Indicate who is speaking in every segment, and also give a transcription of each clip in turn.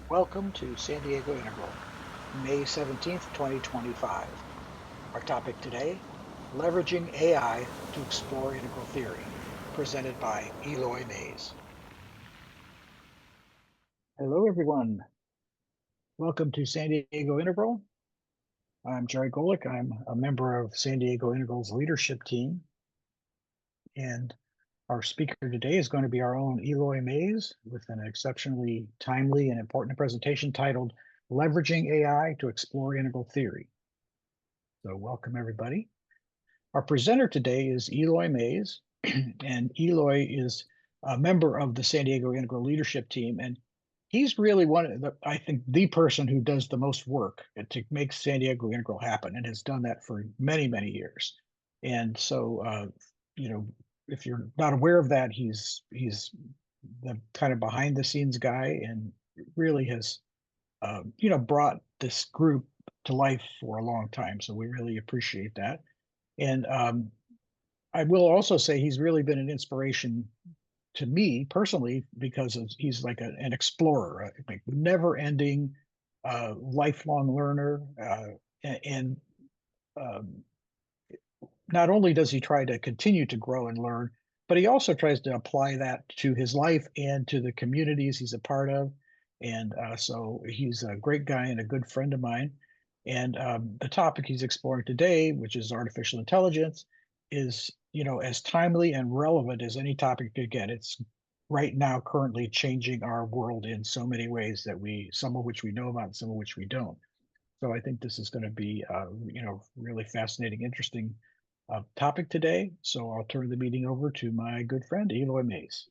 Speaker 1: Welcome to San Diego Integral, May 17th, 2025. Our topic today, leveraging AI to explore integral theory, presented by Eloy Maes. Hello, everyone. Welcome to San Diego Integral. I'm Jerry Golick. I'm a member of San Diego Integral's leadership team. And our speaker today is going to be our own Eloy Maes with an exceptionally timely and important presentation titled Leveraging AI to Explore Integral Theory. So welcome, everybody. Our presenter today is Eloy Maes, and Eloy is a member of the San Diego Integral leadership team. And he's really one of the, I think, the person who does the most work to make San Diego Integral happen and has done that for many, many years. And so, if you're not aware of that, he's the kind of behind the scenes guy and really has, brought this group to life for a long time. So we really appreciate that. And I will also say he's really been an inspiration to me personally because he's like an explorer, like never-ending, lifelong learner, and um, not only does he try to continue to grow and learn, but he also tries to apply that to his life and to the communities he's a part of. And so he's a great guy and a good friend of mine. And the topic he's exploring today, which is artificial intelligence, is as timely and relevant as any topic could get. It's right now currently changing our world in so many ways that some of which we know about, and some of which we don't. So I think this is going to be, really fascinating, interesting topic today. So I'll turn the meeting over to my good friend, Eloy Maes.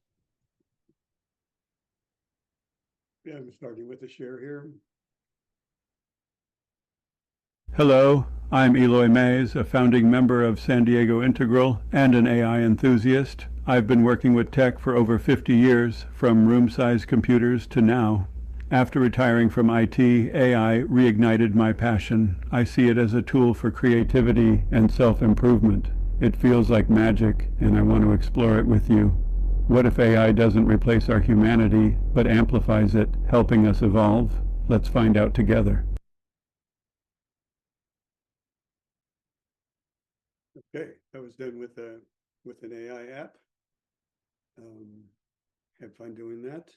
Speaker 2: Yeah, I'm starting with a share here.
Speaker 3: Hello, I'm Eloy Maes, a founding member of San Diego Integral and an AI enthusiast. I've been working with tech for over 50 years, from room-sized computers to now. After retiring from IT, AI reignited my passion. I see it as a tool for creativity and self-improvement. It feels like magic, and I want to explore it with you. What if AI doesn't replace our humanity, but amplifies it, helping us evolve? Let's find out together.
Speaker 2: Okay, that was done with an AI app. Had fun doing that.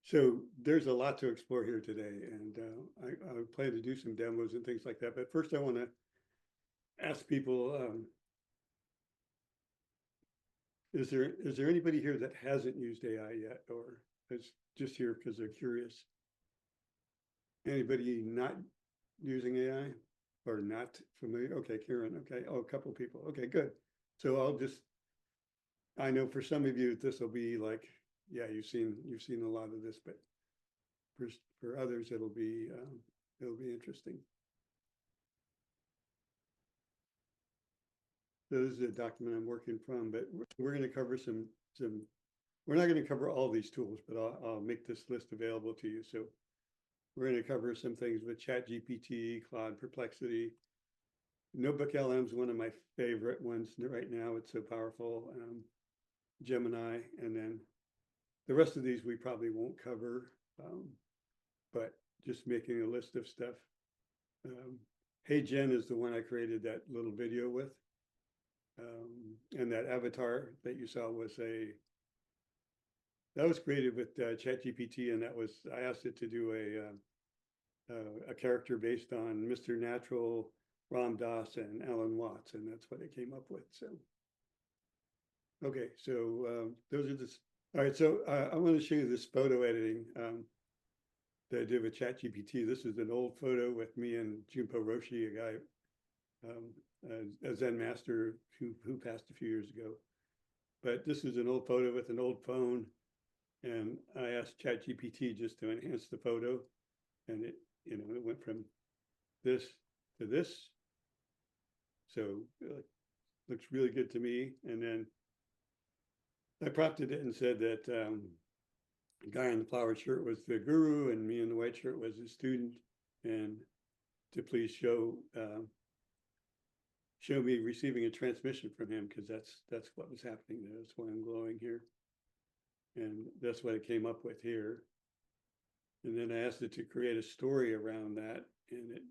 Speaker 2: So there's a lot to explore here today, and I plan to do some demos and things like that. But first, I want to ask people: is there anybody here that hasn't used AI yet, or is just here because they're curious? Anybody not using AI or not familiar? Okay, Karen. Okay. Oh, a couple of people. Okay, good. So I know for some of you, this will be like, yeah, you've seen a lot of this, but for others, it'll be interesting. So this is a document I'm working from, but we're going to cover some. We're not going to cover all these tools, but I'll make this list available to you. So we're going to cover some things with ChatGPT, Claude, Perplexity. Notebook LM is one of my favorite ones right now. It's so powerful. Gemini, and then the rest of these we probably won't cover, but just making a list of stuff. Hey Jen is the one I created that little video with, and that avatar that you saw was created with ChatGPT, and I asked it to do a character based on Mr. Natural, Ram Dass, and Alan Watts, and that's what it came up with. So, okay, so those are the. All right, so I want to show you this photo editing that I did with ChatGPT. This is an old photo with me and Junpo Roshi, a guy, a Zen master who passed a few years ago. But this is an old photo with an old phone, and I asked ChatGPT just to enhance the photo, and it went from this to this. So looks really good to me. And then I prompted it and said that the guy in the flowered shirt was the guru, and me in the white shirt was his student, and to please show me receiving a transmission from him, because that's what was happening there. That's why I'm glowing here. And that's what it came up with here. And then I asked it to create a story around that, and it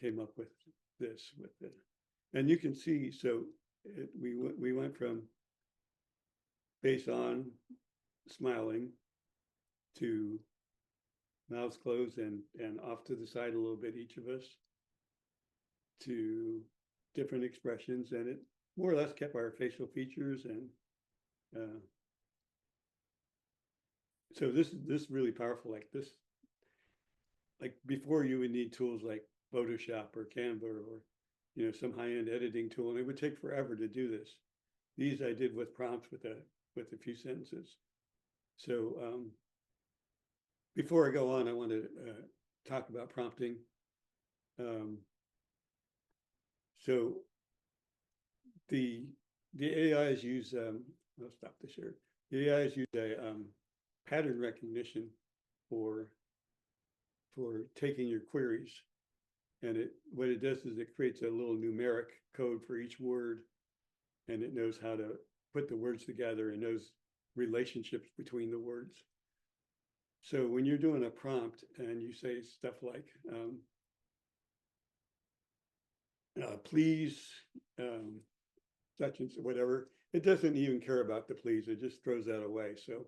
Speaker 2: came up with this, with it. And you can see, so we went from face on, smiling, to mouths closed and off to the side a little bit, each of us, to different expressions, and it more or less kept our facial features. And so this is really powerful. Like this, like before you would need tools like Photoshop or Canva or some high-end editing tool, and it would take forever to do this. These I did with prompts with a few sentences. So before I go on, I want to talk about prompting. So the AIs use I'll stop the share. The AIs use a pattern recognition for taking your queries, and what it does is it creates a little numeric code for each word, and it knows how to put the words together and knows relationships between the words. So when you're doing a prompt and you say stuff like, please, such and whatever, it doesn't even care about the please, it just throws that away. So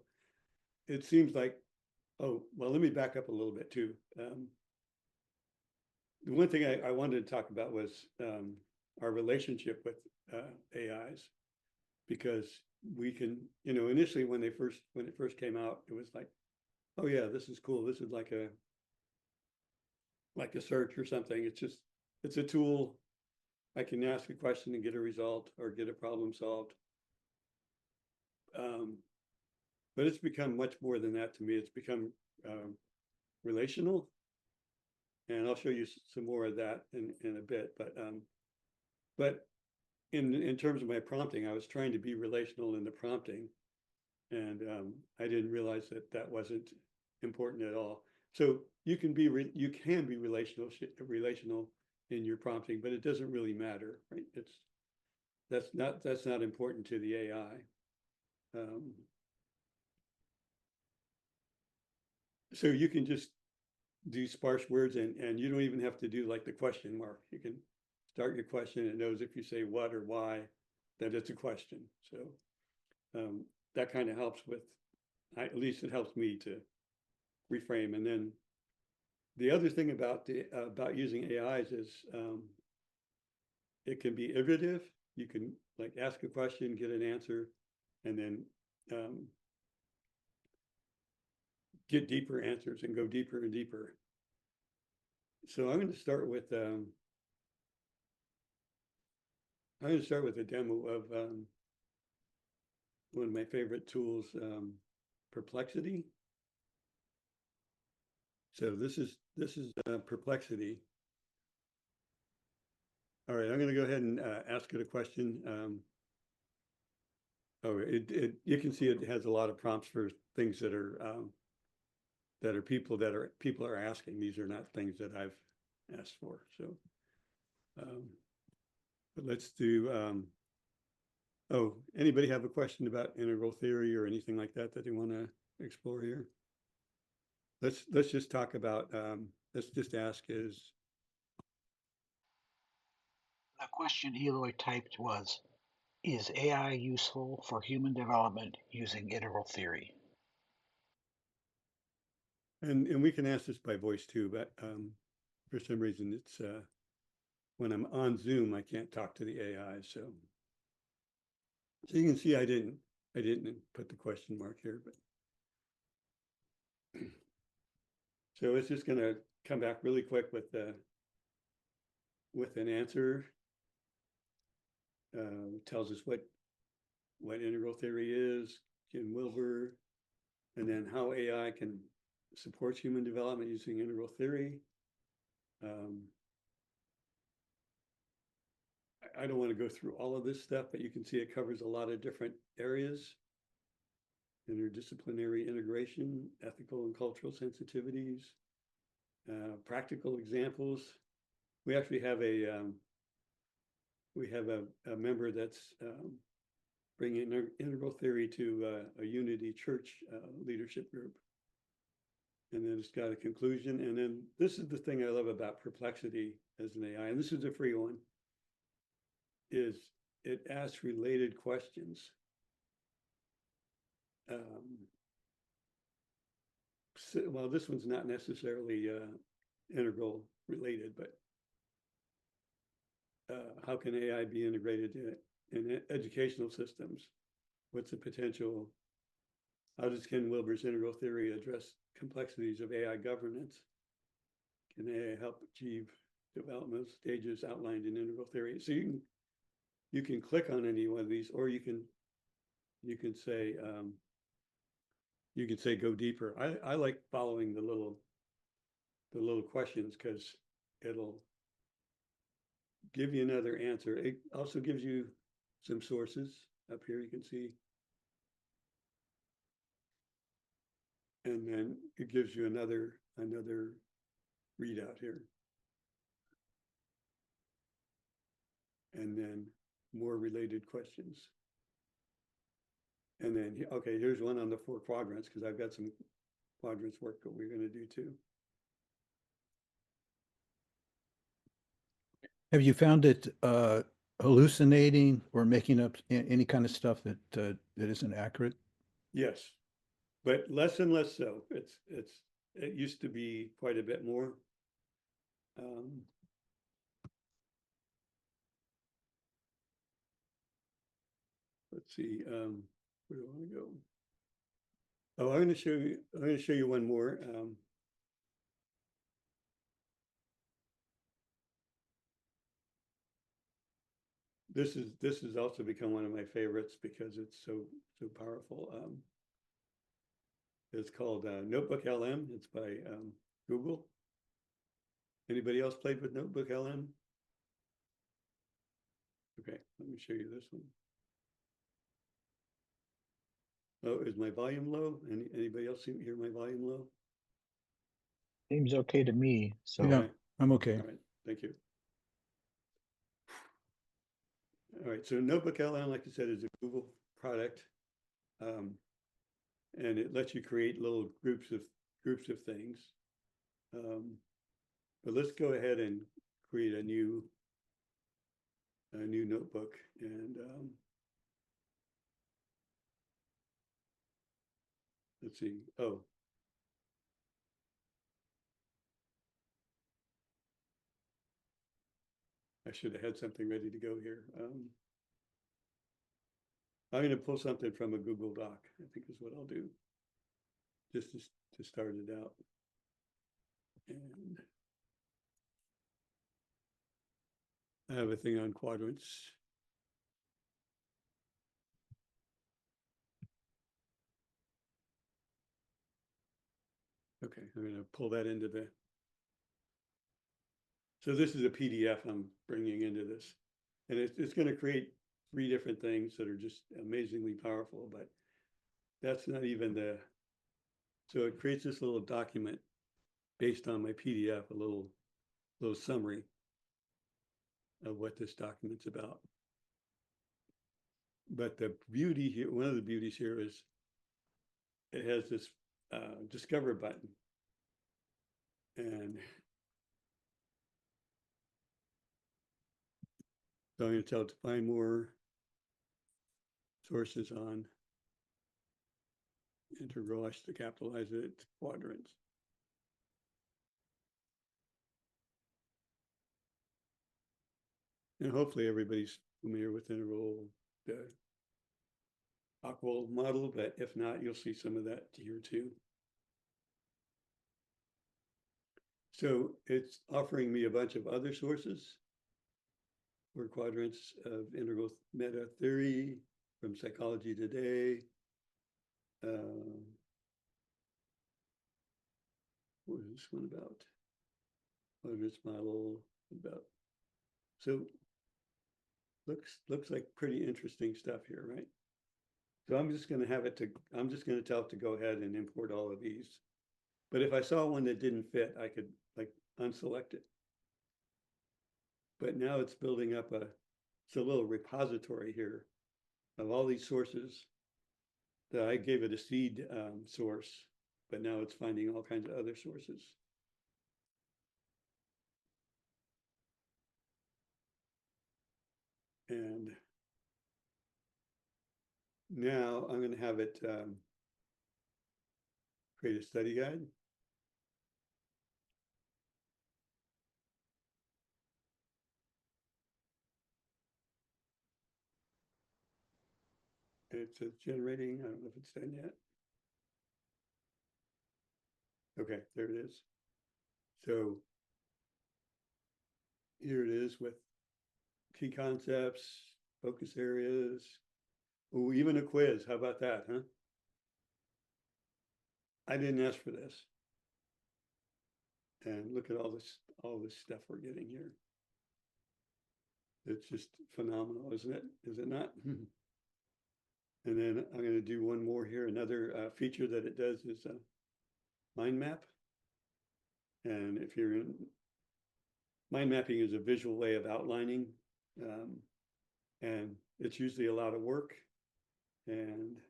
Speaker 2: it seems like, oh, well, let me back up a little bit too. The one thing I wanted to talk about was our relationship with AIs, because we can, initially when it first came out, it was like, oh yeah, this is cool. This is like a search or something. It's a tool. I can ask a question and get a result or get a problem solved. But it's become much more than that to me. It's become relational. And I'll show you some more of that in a bit. But in terms of my prompting, I was trying to be relational in the prompting, and I didn't realize that wasn't important at all. So you can be relational in your prompting, but it doesn't really matter, right? That's not important to the AI. So you can just do sparse words, and you don't even have to do like the question mark. You can start your question. It knows if you say what or why, that it's a question. So that kind of helps with, at least it helps me to reframe. And then the other thing about using AIs is it can be iterative. You can like ask a question, get an answer, and then get deeper answers and go deeper and deeper. So I'm going to start with a demo of one of my favorite tools, Perplexity. So this is Perplexity. All right, I'm going to go ahead and ask it a question. You can see it has a lot of prompts for things that are people are asking. These are not things that I've asked for. So, but let's do. Anybody have a question about integral theory or anything like that they want to explore here? Let's just talk about. Let's just ask is.
Speaker 1: The question Eloy typed was, is AI useful for human development using integral theory?
Speaker 2: And we can ask this by voice too, but for some reason it's when I'm on Zoom, I can't talk to the AI. So you can see I didn't put the question mark here, but so it's just going to come back really quick with an answer. Tells us what integral theory is, Jim Wilbur, and then how AI can support human development using integral theory. I don't want to go through all of this stuff, but you can see it covers a lot of different areas. Interdisciplinary integration, ethical and cultural sensitivities, practical examples. We actually have a member that's bringing integral theory to a Unity Church leadership group. And then it's got a conclusion. And then this is the thing I love about Perplexity as an AI, and this is a free one, is it asks related questions. Well, this one's not necessarily integral related, but how can AI be integrated in educational systems? What's the potential? How does Ken Wilber's integral theory address complexities of AI governance? Can AI help achieve development stages outlined in integral theory? So you can click on any one of these, or you can say go deeper. I like following the little questions because it'll give you another answer. It also gives you some sources up here, you can see. And then it gives you another readout here. And then more related questions. And then, okay, here's one on the 4 quadrants, because I've got some quadrants work that we're going to do too.
Speaker 4: Have you found it hallucinating or making up any kind of stuff that that isn't accurate?
Speaker 2: Yes, but less and less so. It used to be quite a bit more. Let's see. Where do I want to go? Oh, I'm going to show you one more. This has also become one of my favorites because it's so powerful. It's called Notebook LM. It's by Google. Anybody else played with Notebook LM? Okay, let me show you this one. Oh, is my volume low? Anybody else hear my volume low?
Speaker 1: Seems okay to me. So
Speaker 4: Yeah, I'm okay.
Speaker 2: All right, thank you. All right, so Notebook LM, like I said, is a Google product, and it lets you create little groups of things. But let's go ahead and create a new notebook, and let's see. Oh, I should have had something ready to go here. I'm going to pull something from a Google Doc, I think is what I'll do, just to start it out. And I have a thing on quadrants. Okay, I'm going to pull that into the. So this is a PDF I'm bringing into this, and it's going to create 3 different things that are just amazingly powerful, but that's not even the. So it creates this little document based on my PDF, a little summary of what this document's about. But the beauty here, one of the beauties here is it has this discover button. And so I'm going to tell it to find more sources on integral. I should capitalize it, quadrants. And hopefully everybody's familiar with integral, the AQAL model, but if not, you'll see some of that here too. So it's offering me a bunch of other sources for quadrants of integral meta theory from Psychology Today. What is this one about? Quadrants model about. So looks like pretty interesting stuff here, right? So I'm just going to have it to. I'm just going to tell it to go ahead and import all of these. But if I saw one that didn't fit, I could like unselect it. But now it's building up it's a little repository here of all these sources that I gave it a seed source, but now it's finding all kinds of other sources. And now I'm going to have it create a study guide. It's generating. I don't know if it's done yet. Okay, there it is. So here it is with key concepts, focus areas. Oh, even a quiz. How about that, huh? I didn't ask for this. And look at all this stuff we're getting here. It's just phenomenal, isn't it? Is it not? And then I'm going to do one more here. Another feature that it does is a mind map. And if you're in mind mapping is a visual way of outlining, and it's usually a lot of work. And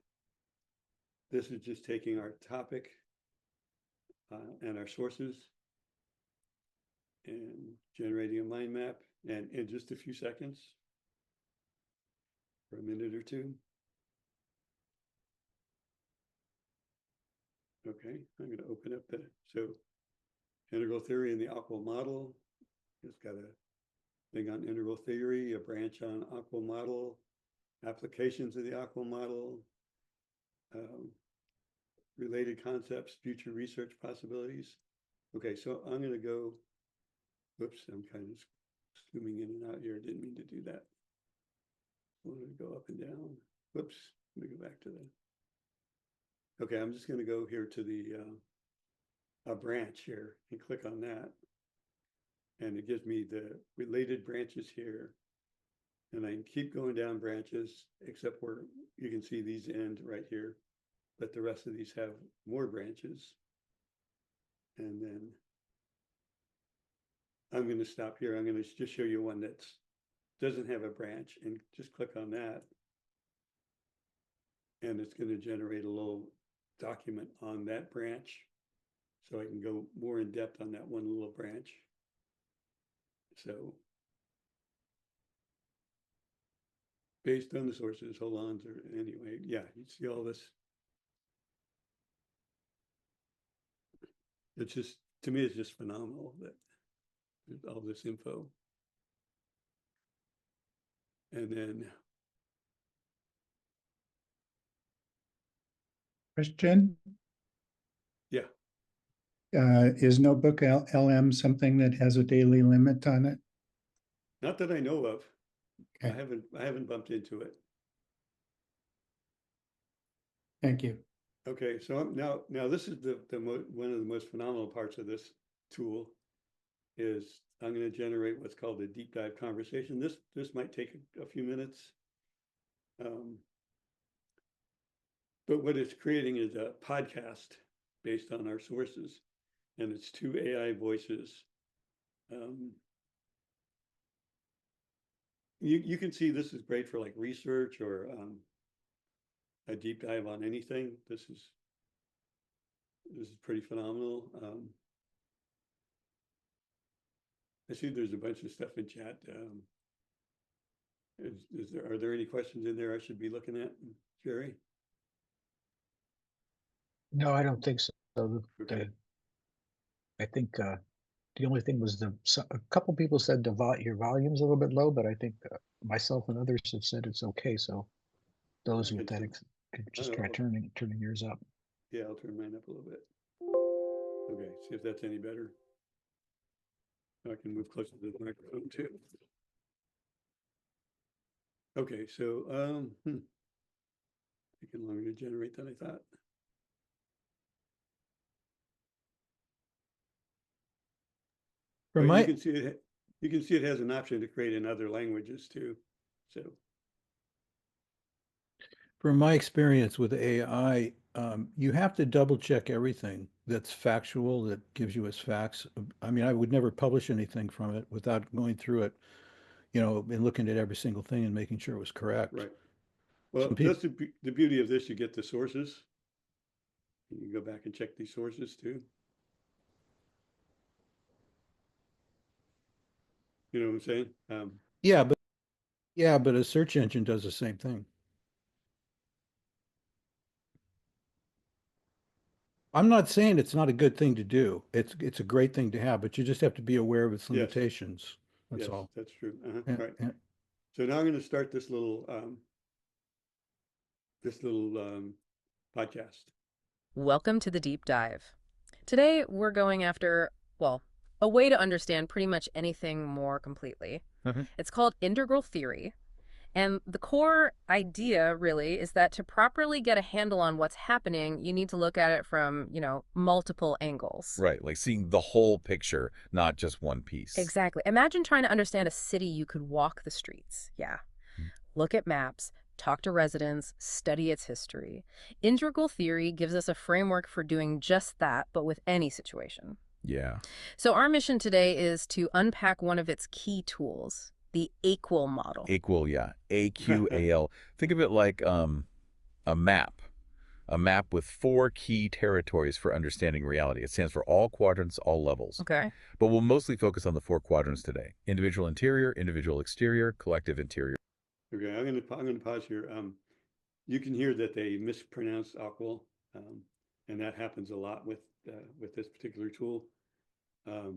Speaker 2: this is just taking our topic and our sources and generating a mind map, and in just a few seconds, for a minute or two. Okay, I'm going to open up so integral theory in the AQAL model. It's got a thing on integral theory, a branch on AQAL model, applications of the AQAL model, related concepts, future research possibilities. Okay, so I'm going to go, whoops, I'm kind of zooming in and out here. Didn't mean to do that. I wanted to go up and down. Whoops, let me go back to the, okay, I'm just going to go here to the a branch here and click on that. And it gives me the related branches here. And I can keep going down branches, except where you can see these end right here. But the rest of these have more branches. And then I'm going to stop here. I'm going to just show you one that doesn't have a branch, and just click on that. And it's going to generate a little document on that branch. So I can go more in depth on that one little branch. So based on the sources, hold on to, anyway, yeah, you see all this. It's just, to me, it's just phenomenal that there's all this info. And then,
Speaker 5: Question,
Speaker 2: yeah,
Speaker 5: is Notebook LM something that has a daily limit on it?
Speaker 2: not that I know of.
Speaker 5: Okay.
Speaker 2: I haven't bumped into it.
Speaker 5: Thank you.
Speaker 2: Okay, so now this is one of the most phenomenal parts of this tool is I'm going to generate what's called a deep dive conversation. This might take a few minutes. But what it's creating is a podcast based on our sources, and it's 2 AI voices. You can see this is great for like research or a deep dive on anything. This is pretty phenomenal. I see there's a bunch of stuff in chat. Are there any questions in there I should be looking at, Jerry?
Speaker 1: No, I don't think so.
Speaker 2: Okay.
Speaker 1: I think the only thing was a couple people said your volume's a little bit low, but I think myself and others have said it's okay. So those with that could just try turning yours up.
Speaker 2: Yeah, I'll turn mine up a little bit. Okay, see if that's any better. I can move closer to the microphone too. Okay, so taking longer to generate than I thought.
Speaker 4: From
Speaker 2: But
Speaker 4: my,
Speaker 2: you can see it has an option to create in other languages too. So
Speaker 4: from my experience with AI, you have to double check everything that's factual, that gives you as facts. I mean, I would never publish anything from it without going through it, and looking at every single thing and making sure it was correct.
Speaker 2: right. Well,
Speaker 4: Some people,
Speaker 2: that's the beauty of this. You get the sources. You can go back and check these sources too. You know what I'm saying?
Speaker 4: yeah, but a search engine does the same thing. I'm not saying it's not a good thing to do. It's a great thing to have, but you just have to be aware of its
Speaker 2: Yes.
Speaker 4: limitations. That's
Speaker 2: Yes,
Speaker 4: all.
Speaker 2: that's true.
Speaker 4: Yeah,
Speaker 2: Right.
Speaker 4: yeah.
Speaker 2: So now I'm going to start this little podcast.
Speaker 6: Welcome to the deep dive. Today, we're going after, well, a way to understand pretty much anything more completely. It's called integral theory. And the core idea, really, is that to properly get a handle on what's happening, you need to look at it from, multiple angles.
Speaker 7: Right, like seeing the whole picture, not just one piece.
Speaker 6: Exactly. Imagine trying to understand a city you could walk the streets. Yeah. Look at maps, talk to residents, study its history. Integral theory gives us a framework for doing just that, but with any situation.
Speaker 7: Yeah.
Speaker 6: So our mission today is to unpack one of its key tools, the AQAL model.
Speaker 7: AQAL, yeah. AQAL. Think of it like a map. A map with 4 key territories for understanding reality. It stands for all quadrants, all levels.
Speaker 6: Okay.
Speaker 7: But we'll mostly focus on the 4 quadrants today. Individual interior, individual exterior, collective interior.
Speaker 2: Okay, I'm going to pause here. You can hear that they mispronounce AQAL, and that happens a lot with this particular tool. I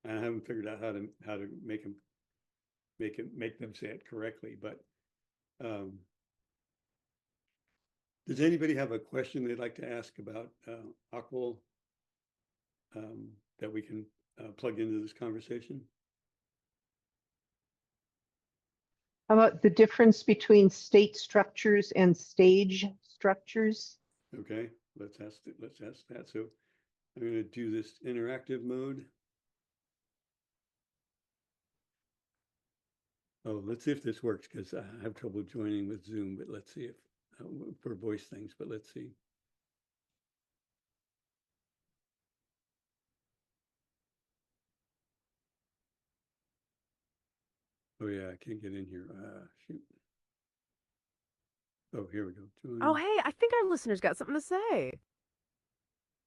Speaker 2: haven't figured out how to make them say it correctly. But does anybody have a question they'd like to ask about AQAL that we can plug into this conversation?
Speaker 8: How about the difference between state structures and stage structures?
Speaker 2: Okay, let's ask that. So I'm going to do this interactive mode. Oh, let's see if this works, because I have trouble joining with Zoom, but let's see if for voice things, but let's see. Oh yeah, I can't get in here. Shoot. Oh, here we go. Join.
Speaker 9: Oh, hey, I think our listeners got something to say.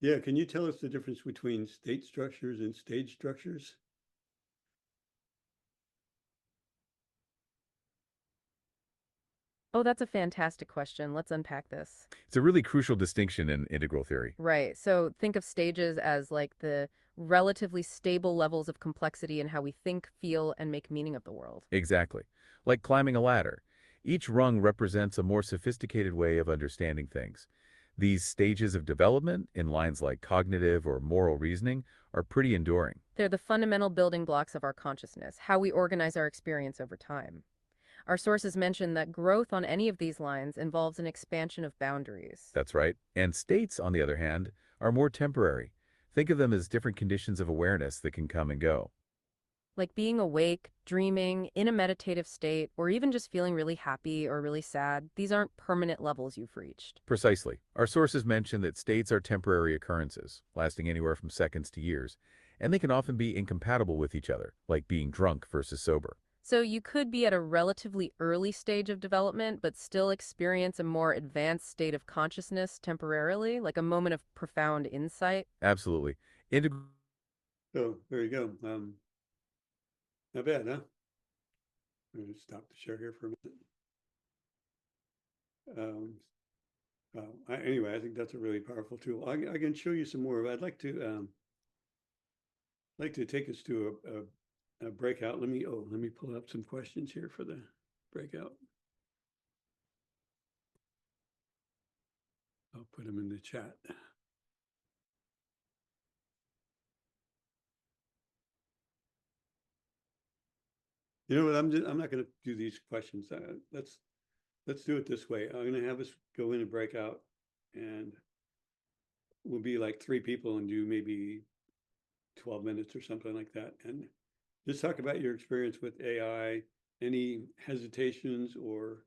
Speaker 2: Yeah, can you tell us the difference between state structures and stage structures?
Speaker 6: Oh, that's a fantastic question. Let's unpack this.
Speaker 7: It's a really crucial distinction in integral theory.
Speaker 6: Right. So think of stages as like the relatively stable levels of complexity in how we think, feel, and make meaning of the world.
Speaker 7: Exactly. Like climbing a ladder. Each rung represents a more sophisticated way of understanding things. These stages of development, in lines like cognitive or moral reasoning, are pretty enduring.
Speaker 6: They're the fundamental building blocks of our consciousness, how we organize our experience over time. Our sources mention that growth on any of these lines involves an expansion of boundaries.
Speaker 7: That's right. And states, on the other hand, are more temporary. Think of them as different conditions of awareness that can come and go.
Speaker 6: Like being awake, dreaming, in a meditative state, or even just feeling really happy or really sad. These aren't permanent levels you've reached.
Speaker 7: Precisely. Our sources mention that states are temporary occurrences, lasting anywhere from seconds to years, and they can often be incompatible with each other, like being drunk versus sober.
Speaker 6: So you could be at a relatively early stage of development, but still experience a more advanced state of consciousness temporarily, like a moment of profound insight.
Speaker 7: Absolutely.
Speaker 2: So there you go. Not bad, huh? I'm going to stop the share here for a minute. Anyway, I think that's a really powerful tool. I can show you some more. I'd like to take us to a breakout. Let me pull up some questions here for the breakout. I'll put them in the chat. You know what? I'm not going to do these questions. Let's do it this way. I'm going to have us go in and break out, and we'll be like 3 people and do maybe 12 minutes or something like that, and just talk about your experience with AI, any hesitations or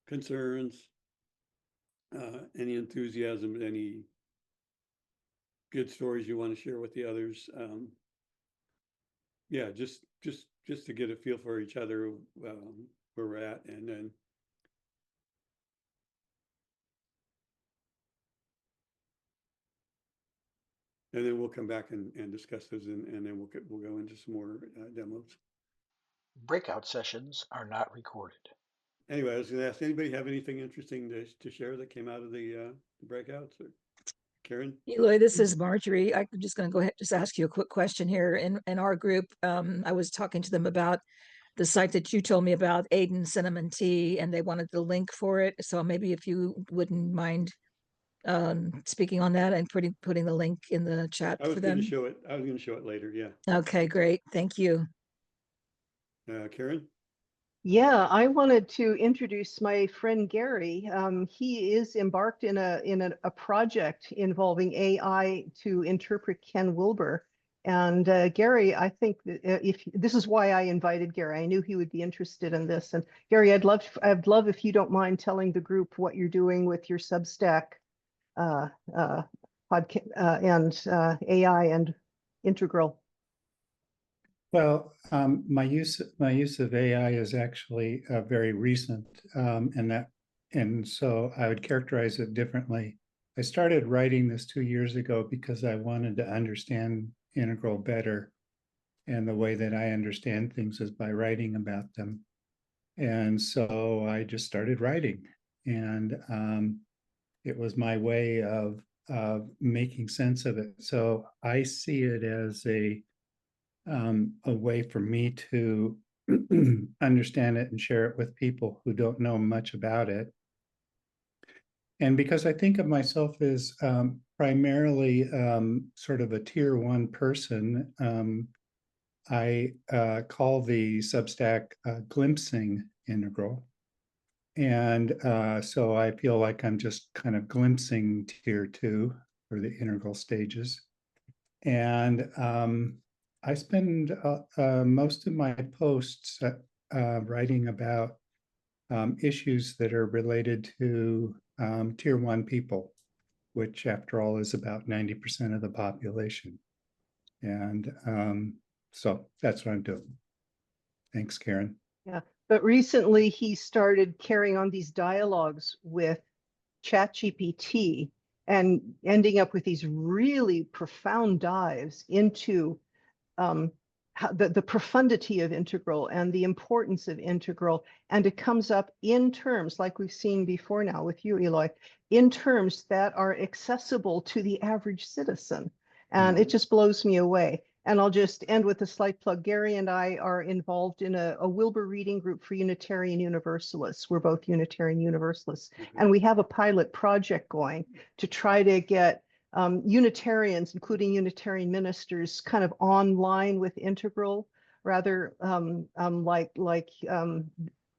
Speaker 2: concerns, any enthusiasm, any good stories you want to share with the others. Yeah, just to get a feel for each other, where we're at, and then And then we'll come back and discuss those, and then we'll go into some more demos.
Speaker 1: Breakout sessions are not recorded.
Speaker 2: Anyway, I was going to ask, anybody have anything interesting to share that came out of the breakouts? Or Karen?
Speaker 10: Eloy, this is Marjorie. I'm just going to go ahead, just ask you a quick question here. In our group, I was talking to them about the site that you told me about, Aiden Cinnamon Tea, and they wanted the link for it. So maybe if you wouldn't mind speaking on that and putting the link in the chat
Speaker 2: I was
Speaker 10: for
Speaker 2: going
Speaker 10: them.
Speaker 2: to show it. I was going to show it later. Yeah.
Speaker 10: Okay, great. Thank you.
Speaker 2: Karen?
Speaker 8: Yeah, I wanted to introduce my friend Gary. He is embarked in a project involving AI to interpret Ken Wilber. And Gary, I think that if this is why I invited Gary, I knew he would be interested in this. And Gary, I'd love if you don't mind telling the group what you're doing with your Substack podcast and AI and integral.
Speaker 5: Well, my use of AI is actually very recent, and so I would characterize it differently. I started writing this 2 years ago because I wanted to understand integral better, and the way that I understand things is by writing about them. And so I just started writing, and it was my way of making sense of it. So I see it as a way for me to understand it and share it with people who don't know much about it. And because I think of myself as primarily sort of a tier 1 person, I call the Substack glimpsing integral. And so I feel like I'm just kind of glimpsing tier 2 for the integral stages. And I spend most of my posts writing about issues that are related to tier 1 people, which after all is about 90% of the population. And so that's what I'm doing. Thanks, Karen.
Speaker 8: Yeah, but recently he started carrying on these dialogues with ChatGPT and ending up with these really profound dives into the profundity of integral and the importance of integral. And it comes up in terms, like we've seen before now with you, Eloy, in terms that are accessible to the average citizen. And it just blows me away. And I'll just end with a slight plug. Gary and I are involved in a Wilber reading group for Unitarian Universalists. We're both Unitarian Universalists. And we have a pilot project going to try to get Unitarians, including Unitarian ministers, kind of online with integral, rather like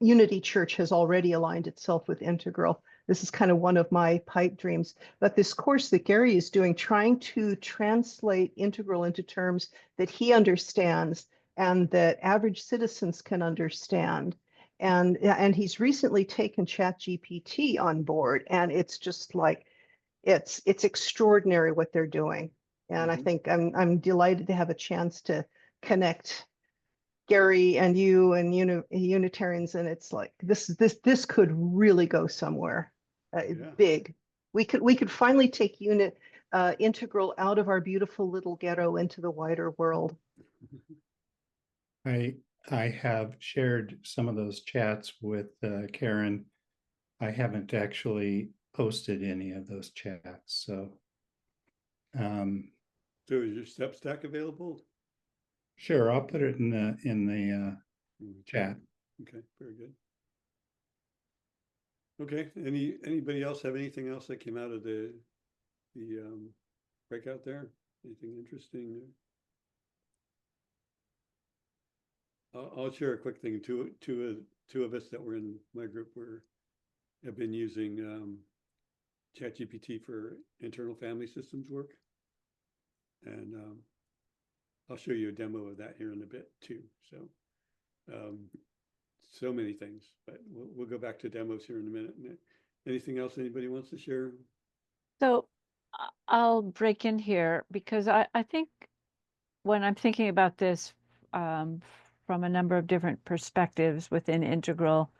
Speaker 8: Unity Church has already aligned itself with integral. This is kind of one of my pipe dreams. But this course that Gary is doing, trying to translate integral into terms that he understands and that average citizens can understand. And he's recently taken ChatGPT on board, and it's just like, it's extraordinary what they're doing. And I think I'm delighted to have a chance to connect Gary and you and Unitarians, and it's like this could really go somewhere big. We could finally take integral out of our beautiful little ghetto into the wider world.
Speaker 5: I have shared some of those chats with Karen. I haven't actually posted any of those chats. So
Speaker 2: So is your Substack available?
Speaker 5: Sure, I'll put it in the chat.
Speaker 2: Okay, very good. Okay, anybody else have anything else that came out of the breakout there? Anything interesting? I'll share a quick thing. Two of us that were in my group have been using ChatGPT for internal family systems work, and I'll show you a demo of that here in a bit too. So, so many things, but we'll go back to demos here in a minute. Anything else anybody wants to share?
Speaker 11: So I'll break in here because I think when I'm thinking about this from a number of different perspectives within integral,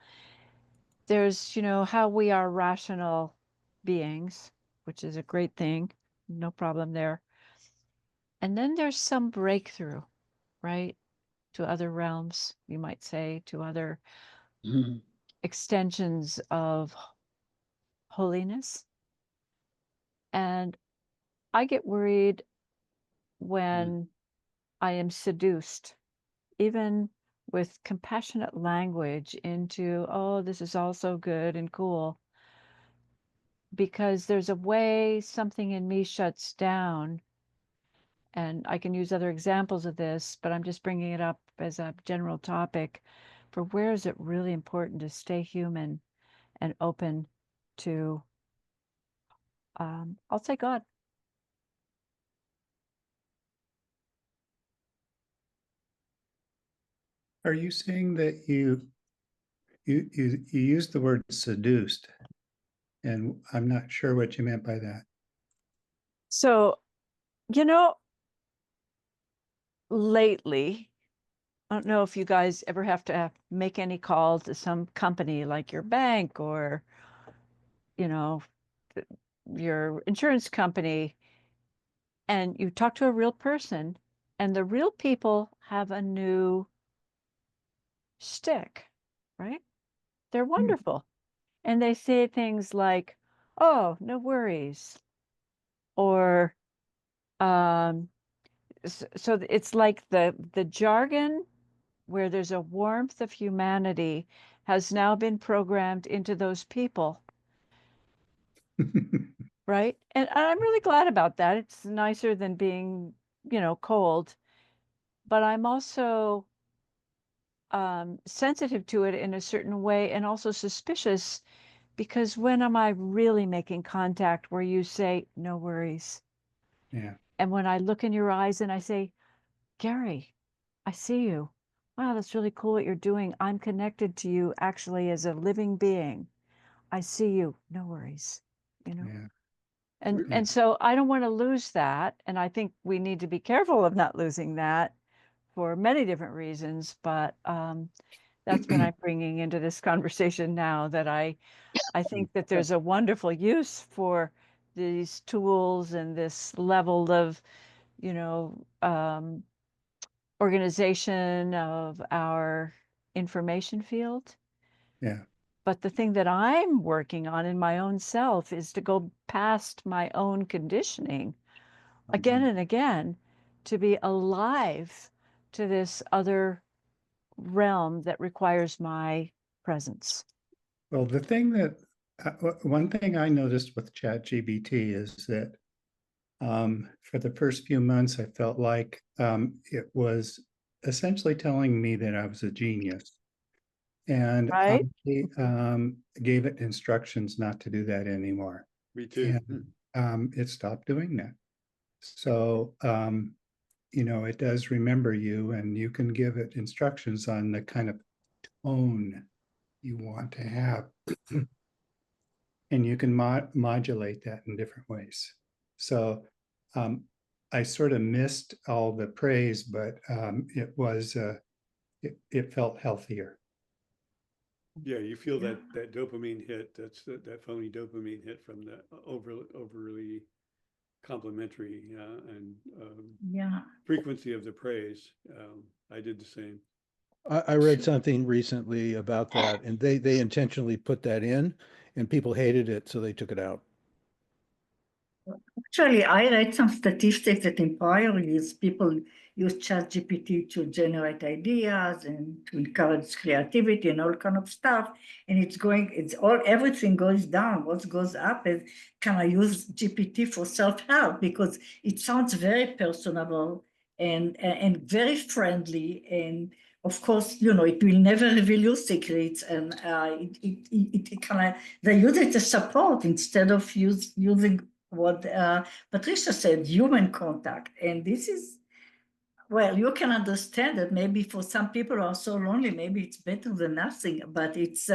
Speaker 11: there's, how we are rational beings, which is a great thing. No problem there. And then there's some breakthrough, right? To other realms, you might say, to other extensions of holiness. And I get worried when I am seduced, even with compassionate language, into, oh, this is all so good and cool, because there's a way something in me shuts down. And I can use other examples of this, but I'm just bringing it up as a general topic for where is it really important to stay human and open to, I'll say God.
Speaker 5: Are you saying that you used the word seduced? And I'm not sure what you meant by that.
Speaker 11: So, lately, I don't know if you guys ever have to make any call to some company like your bank or, your insurance company, and you talk to a real person, and the real people have a new shtick, right? They're wonderful. And they say things like, oh, no worries. Or, so it's like the jargon where there's a warmth of humanity has now been programmed into those people, right? And I'm really glad about that. It's nicer than being, cold. But I'm also sensitive to it in a certain way and also suspicious, because when am I really making contact where you say, no worries?
Speaker 5: Yeah.
Speaker 11: And when I look in your eyes and I say, Gary, I see you. Wow, that's really cool what you're doing. I'm connected to you actually as a living being. I see you. No worries.
Speaker 5: Yeah.
Speaker 11: And so I don't want to lose that. And I think we need to be careful of not losing that for many different reasons. But that's what I'm bringing into this conversation now, that I think that there's a wonderful use for these tools and this level of, organization of our information field.
Speaker 5: Yeah.
Speaker 11: But the thing that I'm working on in my own self is to go past my own conditioning again and again, to be alive to this other realm that requires my presence.
Speaker 5: Well, the thing that one thing I noticed with ChatGPT is that for the first few months, I felt like it was essentially telling me that I was a genius. And
Speaker 11: Right?
Speaker 5: I gave it instructions not to do that anymore.
Speaker 2: Me too.
Speaker 5: And it stopped doing that. So, it does remember you, and you can give it instructions on the kind of tone you want to have. And you can modulate that in different ways. So I sort of missed all the praise, but it felt healthier.
Speaker 2: Yeah, you feel that dopamine hit. That's that phony dopamine hit from the overly complimentary and frequency of the praise. I did the same.
Speaker 4: I read something recently about that, and they intentionally put that in, and people hated it, so they took it out.
Speaker 12: Actually, I read some statistics that in prior years, people use ChatGPT to generate ideas and to encourage creativity and all kind of stuff. And everything goes down. What goes up is, can I use GPT for self-help? Because it sounds very personable and very friendly. And of course, it will never reveal your secrets. And it kind of, they use it as support instead of using what Patricia said, human contact. And this is, well, you can understand that maybe for some people who are so lonely, maybe it's better than nothing, but it's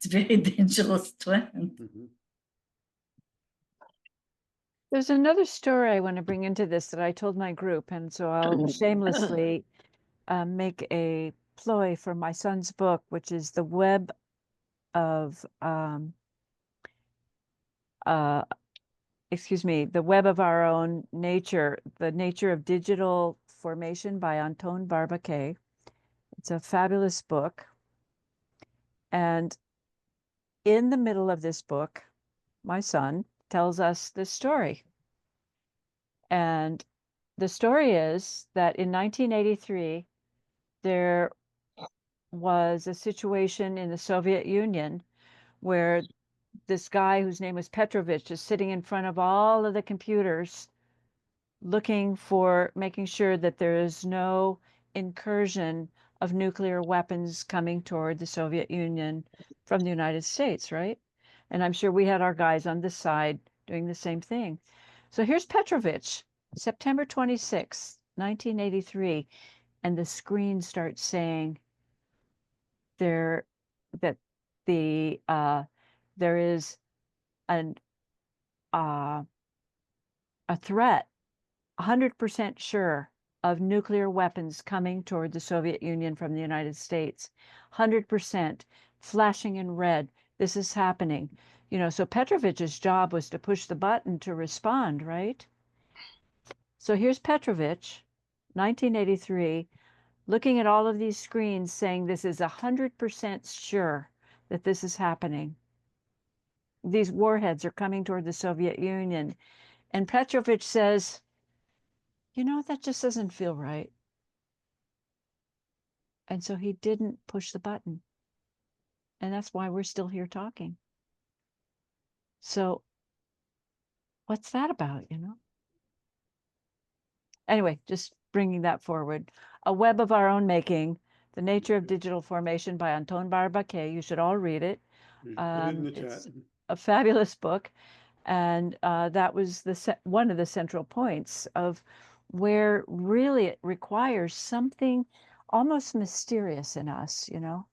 Speaker 12: very dangerous trend.
Speaker 11: There's another story I want to bring into this that I told my group, and so I'll shamelessly make a ploy for my son's book, which is the web of excuse me, The Web of Our Own Nature, The Nature of Digital Formation by Anton Barbacay. It's a fabulous book. And in the middle of this book, my son tells us this story. And the story is that in 1983, there was a situation in the Soviet Union where this guy whose name was Petrovich is sitting in front of all of the computers making sure that there is no incursion of nuclear weapons coming toward the Soviet Union from the United States, right? And I'm sure we had our guys on this side doing the same thing. So here's Petrovich, September 26, 1983, and the screen starts saying there that there is an a threat, 100% sure, of nuclear weapons coming toward the Soviet Union from the United States. 100%, flashing in red. This is happening. You know, so Petrovich's job was to push the button to respond, right? So here's Petrovich, 1983, looking at all of these screens saying this is 100% sure that this is happening. These warheads are coming toward the Soviet Union. And Petrovich says, you know, that just doesn't feel right. And so he didn't push the button. And that's why we're still here talking. So what's that about, you know? Anyway, just bringing that forward. A Web of Our Own Making, The Nature of Digital Formation by Anton Barbacay. You should all read it.
Speaker 2: Put it in the
Speaker 11: It's
Speaker 2: chat.
Speaker 11: a fabulous book. And that was one of the central points of where really it requires something almost mysterious in us, you know?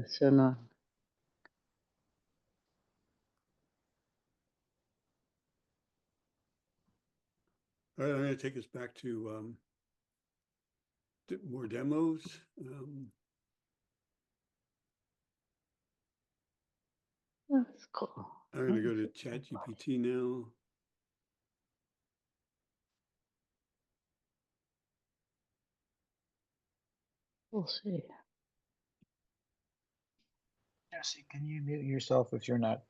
Speaker 13: So no.
Speaker 2: All right, I'm going to take us back to more demos.
Speaker 13: That's cool.
Speaker 2: I'm going to go to ChatGPT now.
Speaker 13: We'll see.
Speaker 1: Jesse, can you mute yourself if you're not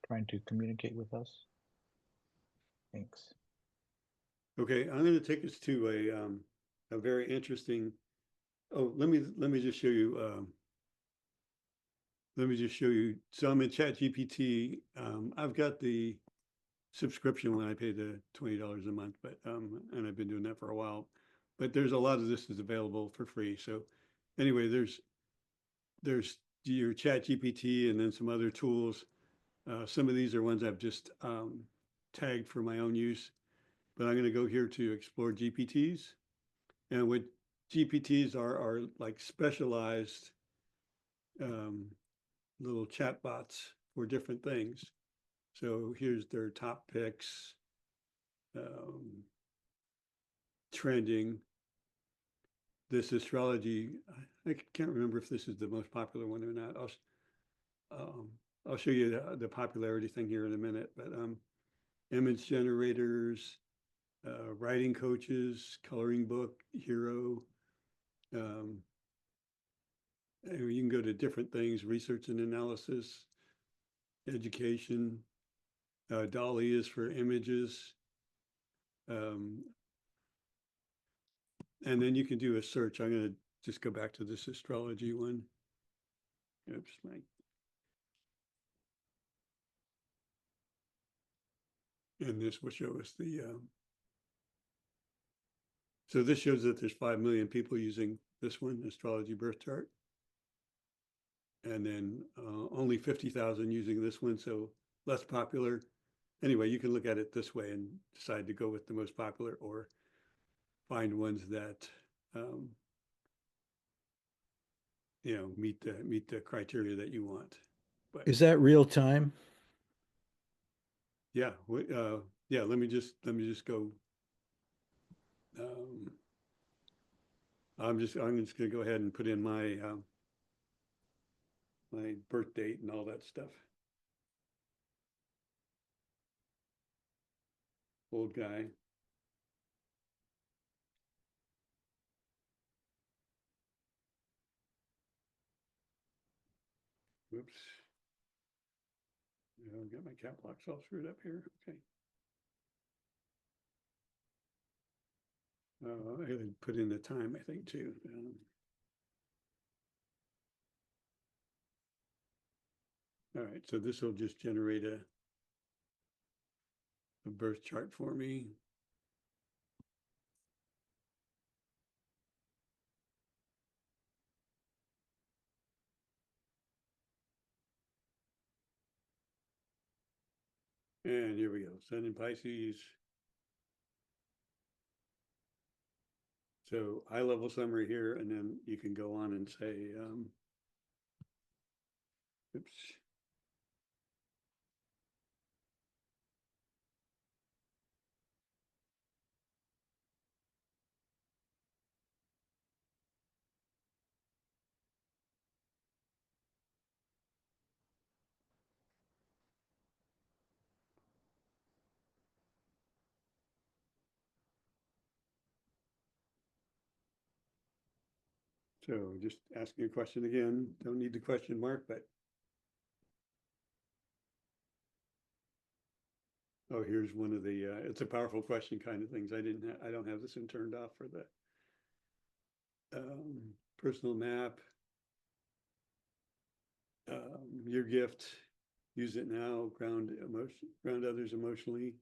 Speaker 1: trying to communicate with us? Thanks.
Speaker 2: Okay, I'm going to take us to a very interesting. Oh, let me just show you. Let me just show you. So I'm in ChatGPT. I've got the subscription when I pay the $20 a month, but and I've been doing that for a while. But there's a lot of this is available for free. So anyway, there's your ChatGPT and then some other tools. Some of these are ones I've just tagged for my own use. But I'm going to go here to explore GPTs. And what GPTs are like specialized little chat bots for different things. So here's their top picks, trending. This astrology, I can't remember if this is the most popular one or not. I'll show you the popularity thing here in a minute, but image generators, writing coaches, coloring book, hero. And you can go to different things, research and analysis, education. Dolly is for images. And then you can do a search. I'm going to just go back to this astrology one. Oops, and this will show us the, so this shows that there's 5 million people using this one, astrology birth chart. And then only 50,000 using this one, so less popular. Anyway, you can look at it this way and decide to go with the most popular or find ones that you know meet the criteria that you want. But
Speaker 4: Is that real time?
Speaker 2: yeah, yeah. Let me just go. I'm just going to go ahead and put in my my birth date and all that stuff. old guy. Whoops. I've got my cap locks all screwed up here. Okay. I had put in the time, I think, too. All right, so this will just generate a birth chart for me. And here we go, Sun in Pisces. So high level summary here, and then you can go on and say, oops. So just asking a question again, don't need the question mark, but. Oh, here's one of the, it's a powerful question kind of things. I don't have this one turned off for the personal map. Your gift, use it now, ground others emotionally.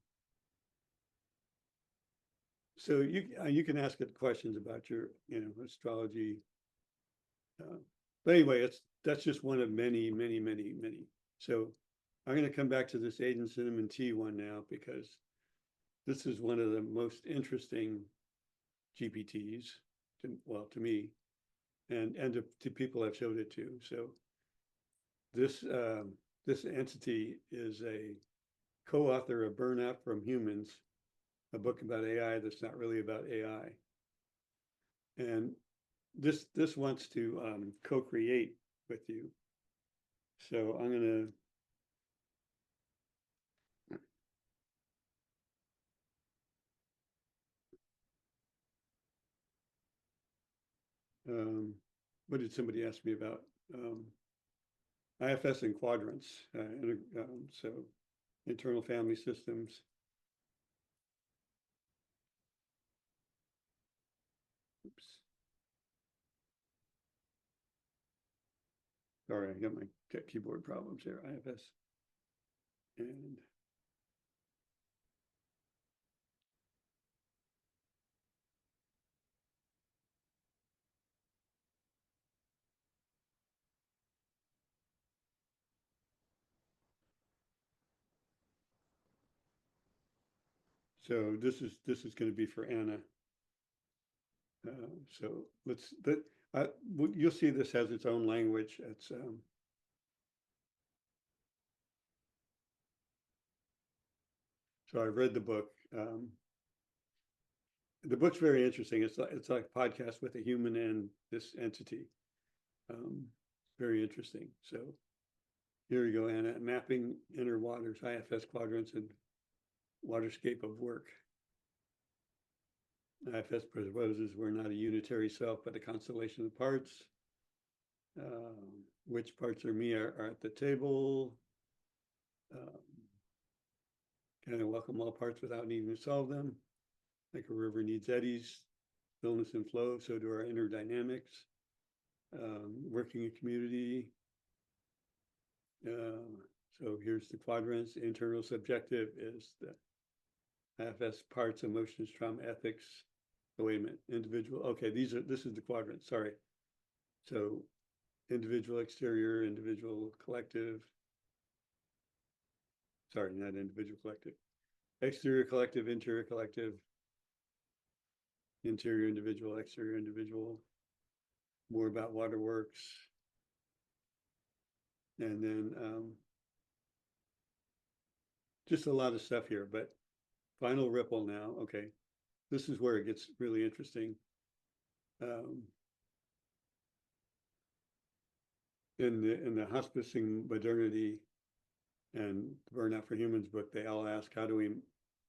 Speaker 2: So you can ask it questions about your, astrology. But anyway, that's just one of many. So I'm going to come back to this Aiden Cinnamon Tea one now, because this is one of the most interesting GPTs, to me, and to people I've showed it to. So this entity is a co-author of Burnout from Humans, a book about AI that's not really about AI. And this wants to co-create with you. So I'm going to, what did somebody ask me about? IFS and quadrants, so internal family systems. Oops. Sorry, I got keyboard problems here. IFS and so this is going to be for Anna. So you'll see this has its own language. It's so I read the book. The book's very interesting. It's like a podcast with a human and this entity. Very interesting. So here you go, Anna. Mapping inner waters, IFS quadrants, and waterscape of work. IFS proposes we're not a unitary self, but a constellation of parts. Which parts are me are at the table. Can I welcome all parts without needing to solve them? Like a river needs eddies, stillness and flow, so do our inner dynamics. Working in community. So here's the quadrants. Internal subjective is the IFS parts, emotions, trauma, ethics. Oh, wait a minute, individual. Okay, this is the quadrant, sorry. So individual, exterior, individual, collective. Sorry, not individual, collective. Exterior, collective, interior, collective. Interior, individual, exterior, individual. More about waterworks. And then just a lot of stuff here, but final ripple now. Okay, this is where it gets really interesting. In the hospicing modernity and Burnout for Humans book, they all ask, how do we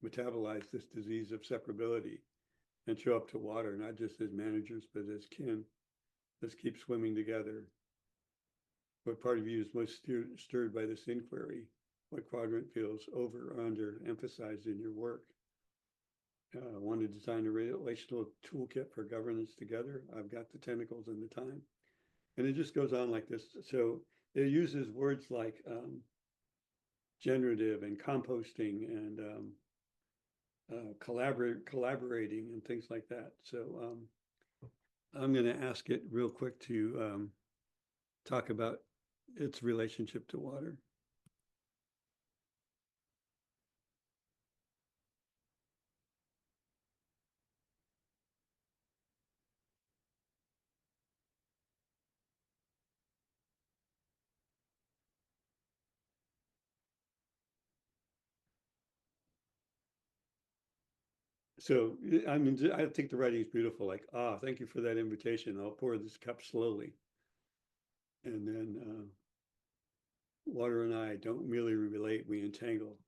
Speaker 2: metabolize this disease of separability and show up to water, not just as managers, but as kin. Let's keep swimming together. What part of you is most stirred by this inquiry? What quadrant feels over or under emphasized in your work? Want to design a relational toolkit for governance together? I've got the tentacles and the time. And it just goes on like this. So it uses words like generative and composting and collaborating and things like that. So I'm going to ask it real quick to talk about its relationship to water. So, I mean, I think the writing is beautiful. Like, thank you for that invitation. I'll pour this cup slowly. And then water and I don't merely relate, we entangle.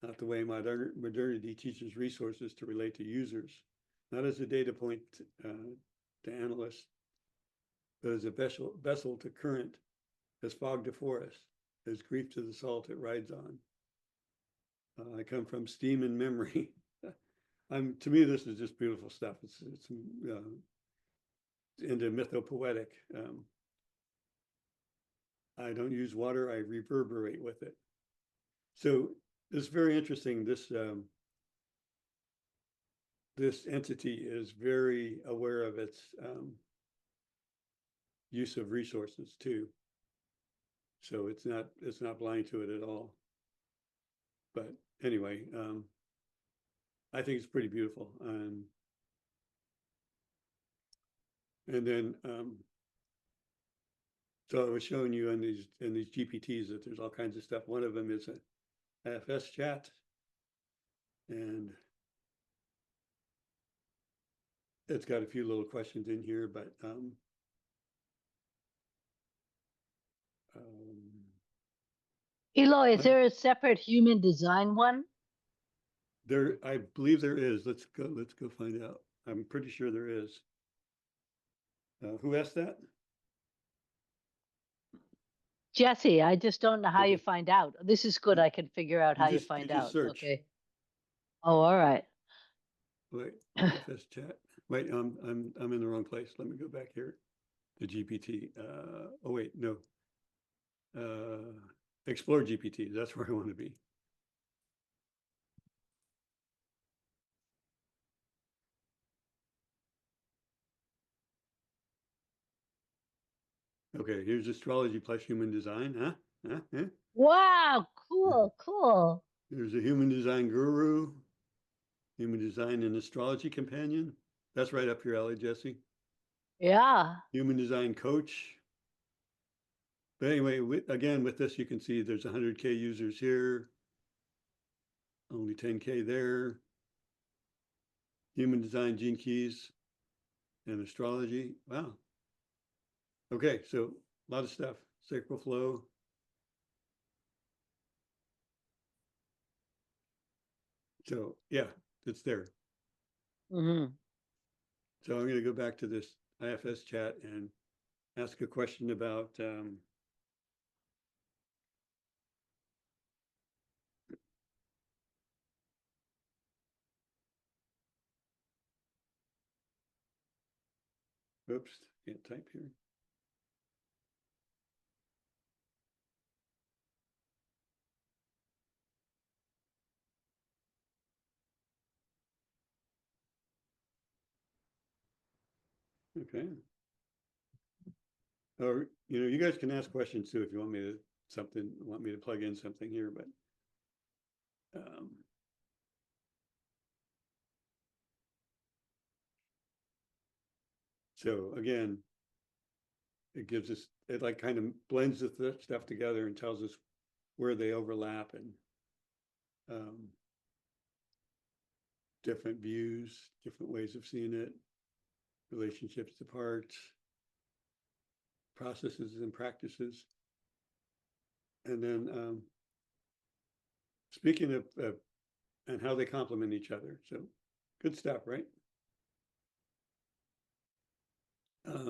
Speaker 2: Not the way modernity teaches resources to relate to users, not as a data point to analysts, but as a vessel to current, as fog to forest, as grief to the salt it rides on. I come from steam and memory. To me, this is just beautiful stuff. It's into mythopoetic. I don't use water, I reverberate with it. So it's very interesting. This entity is very aware of its use of resources too. So it's not blind to it at all. But anyway, I think it's pretty beautiful. And then so I was showing you in these GPTs that there's all kinds of stuff. One of them is a IFS chat, and it's got a few little questions in here, but
Speaker 13: Eloy, is there a separate human design one?
Speaker 2: I believe there is. Let's go find out. I'm pretty sure there is. Who asked that?
Speaker 13: Jesse, I just don't know how you
Speaker 2: Okay.
Speaker 13: find out. This is good. I can figure out how you find
Speaker 2: just
Speaker 13: out.
Speaker 2: search.
Speaker 13: Okay. Oh, all right.
Speaker 2: Wait, IFS chat. Wait, I'm in the wrong place. Let me go back here to GPT. Oh wait, no. Explore GPT. That's where I want to be. Okay, here's astrology plus human design. Huh?
Speaker 13: Wow, cool, cool.
Speaker 2: There's a human design guru, human design and astrology companion. That's right up your alley, Jesse.
Speaker 13: Yeah.
Speaker 2: Human design coach. But anyway, again, with this, you can see there's 100K users here, only 10K there. Human design, gene keys, and astrology. Wow. Okay, so a lot of stuff. Sacral flow. So yeah, it's there.
Speaker 13: Mm-hmm.
Speaker 2: So I'm going to go back to this IFS chat and ask a question about oops, can't type here. Okay. Or, you guys can ask questions too if you want me to plug in something here, but so again, it like kind of blends the stuff together and tells us where they overlap and different views, different ways of seeing it, relationships to parts, processes and practices. And then speaking of and how they complement each other. So good stuff, right?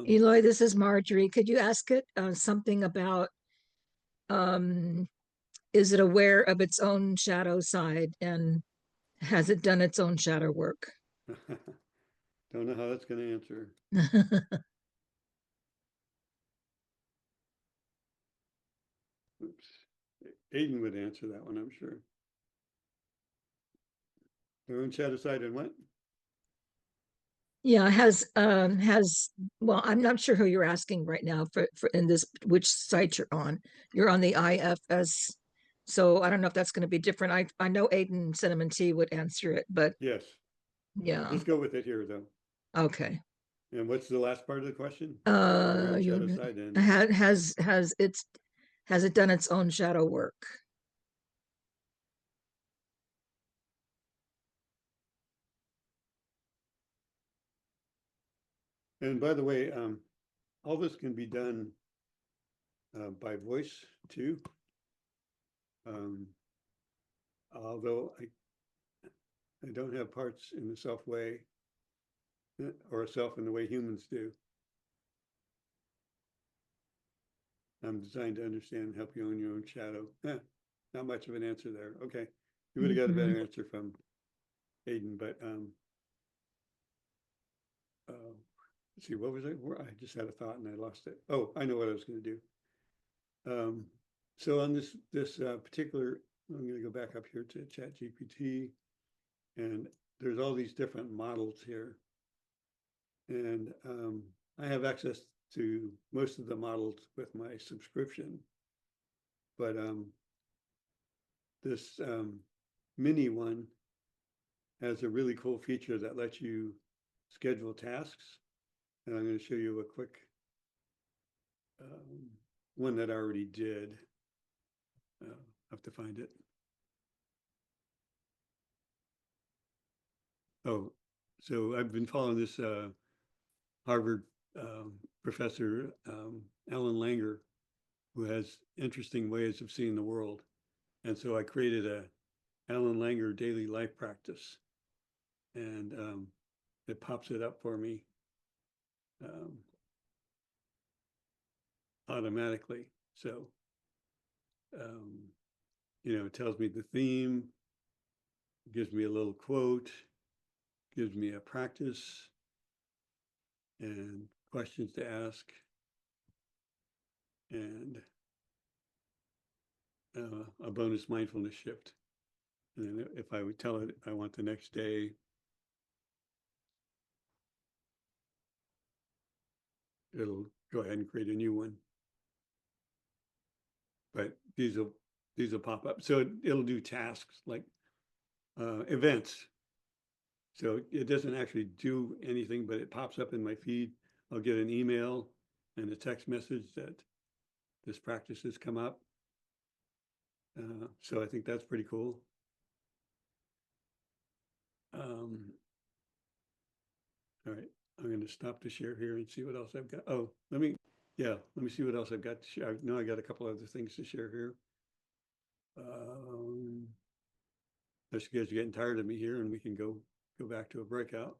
Speaker 10: Eloy, this is Marjorie. Could you ask it something about, is it aware of its own shadow side, and has it done its own shadow work?
Speaker 2: Don't know how that's going to answer. Oops. Aiden would answer that one, I'm sure. Their own shadow side and what?
Speaker 10: Yeah, well, I'm not sure who you're asking right now for in this, which site you're on. You're on the IFS. So I don't know if that's going to be different. I know Aiden Cinnamon Tea would answer it, but
Speaker 2: Yes.
Speaker 10: yeah.
Speaker 2: Let's go with it here, though.
Speaker 10: Okay.
Speaker 2: And what's the last part of the question?
Speaker 10: You
Speaker 2: Shadow side and
Speaker 10: has it done its own shadow work?
Speaker 2: And by the way, all this can be done by voice too. Although I don't have parts in the self way or a self in the way humans do. I'm designed to understand and help you own your own shadow. Not much of an answer there. Okay. You would have got a better answer from Aiden, but let's see, what was it? I just had a thought and I lost it. Oh, I know what I was going to do. So on this particular, I'm going to go back up here to ChatGPT, and there's all these different models here. And I have access to most of the models with my subscription, but this mini one has a really cool feature that lets you schedule tasks. And I'm going to show you a quick one that I already did. I have to find it. Oh, so I've been following this Harvard professor, Alan Langer, who has interesting ways of seeing the world. And so I created a Alan Langer daily life practice, and it pops it up for me automatically. So, it tells me the theme, gives me a little quote, gives me a practice and questions to ask, and a bonus mindfulness shift. And then if I would tell it I want the next day, it'll go ahead and create a new one. But these will pop up. So it'll do tasks like events. So it doesn't actually do anything, but it pops up in my feed. I'll get an email and a text message that this practice has come up. So I think that's pretty cool. All right, I'm going to stop the share here and see what else I've got. Oh, let me see what else I've got to share. I know I got a couple other things to share here. Unless you guys are getting tired of me here, and we can go back to a breakout.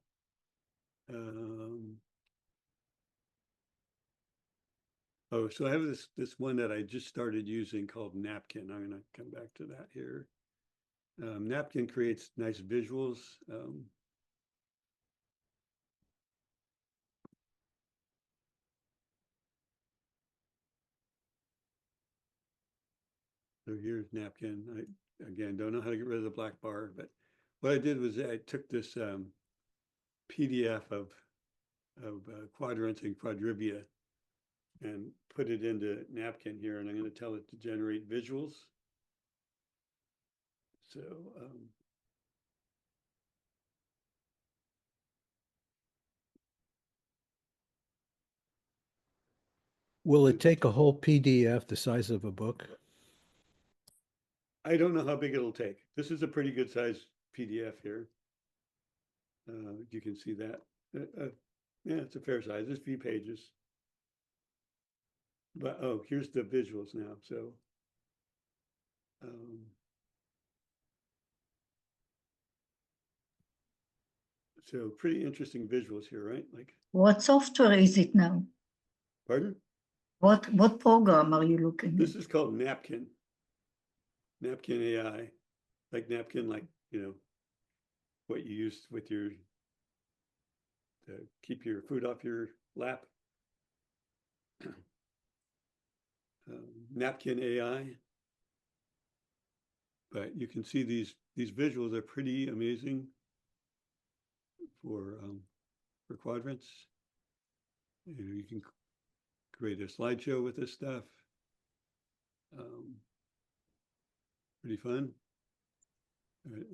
Speaker 2: Oh, so I have this one that I just started using called Napkin. I'm going to come back to that here. Napkin creates nice visuals. So here's Napkin. I, again, don't know how to get rid of the black bar, but what I did was I took this PDF of quadrants and quadrivia and put it into Napkin here, and I'm going to tell it to generate visuals. So
Speaker 4: will it take a whole PDF the size of a book?
Speaker 2: I don't know how big it'll take. This is a pretty good size PDF here. You can see that. Yeah, it's a fair size. It's a few pages. But oh, here's the visuals now. So So pretty interesting visuals here, right? Like,
Speaker 12: What software is it now?
Speaker 2: pardon?
Speaker 12: What program are you looking
Speaker 2: This
Speaker 12: at?
Speaker 2: is called Napkin. Napkin AI, like napkin, like, what you use with your, to keep your food off your lap. Napkin AI. But you can see these visuals are pretty amazing for quadrants. You can create a slideshow with this stuff. Pretty fun. All right,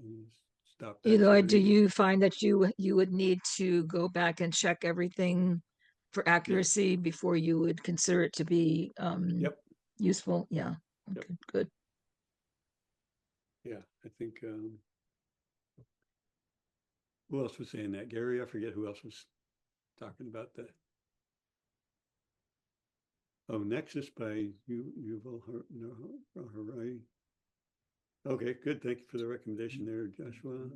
Speaker 2: stop that.
Speaker 10: Eloy, do
Speaker 2: shorting.
Speaker 10: you find that you would need to go back and check everything for accuracy before you would consider it to be
Speaker 2: Yep.
Speaker 10: useful? Yeah.
Speaker 2: Yep.
Speaker 10: Okay, good.
Speaker 2: Yeah, I think who else was saying that? Gary, I forget who else was talking about that. Oh, Nexus by Yuval Harari. Okay, good. Thank you for the recommendation there, Joshua.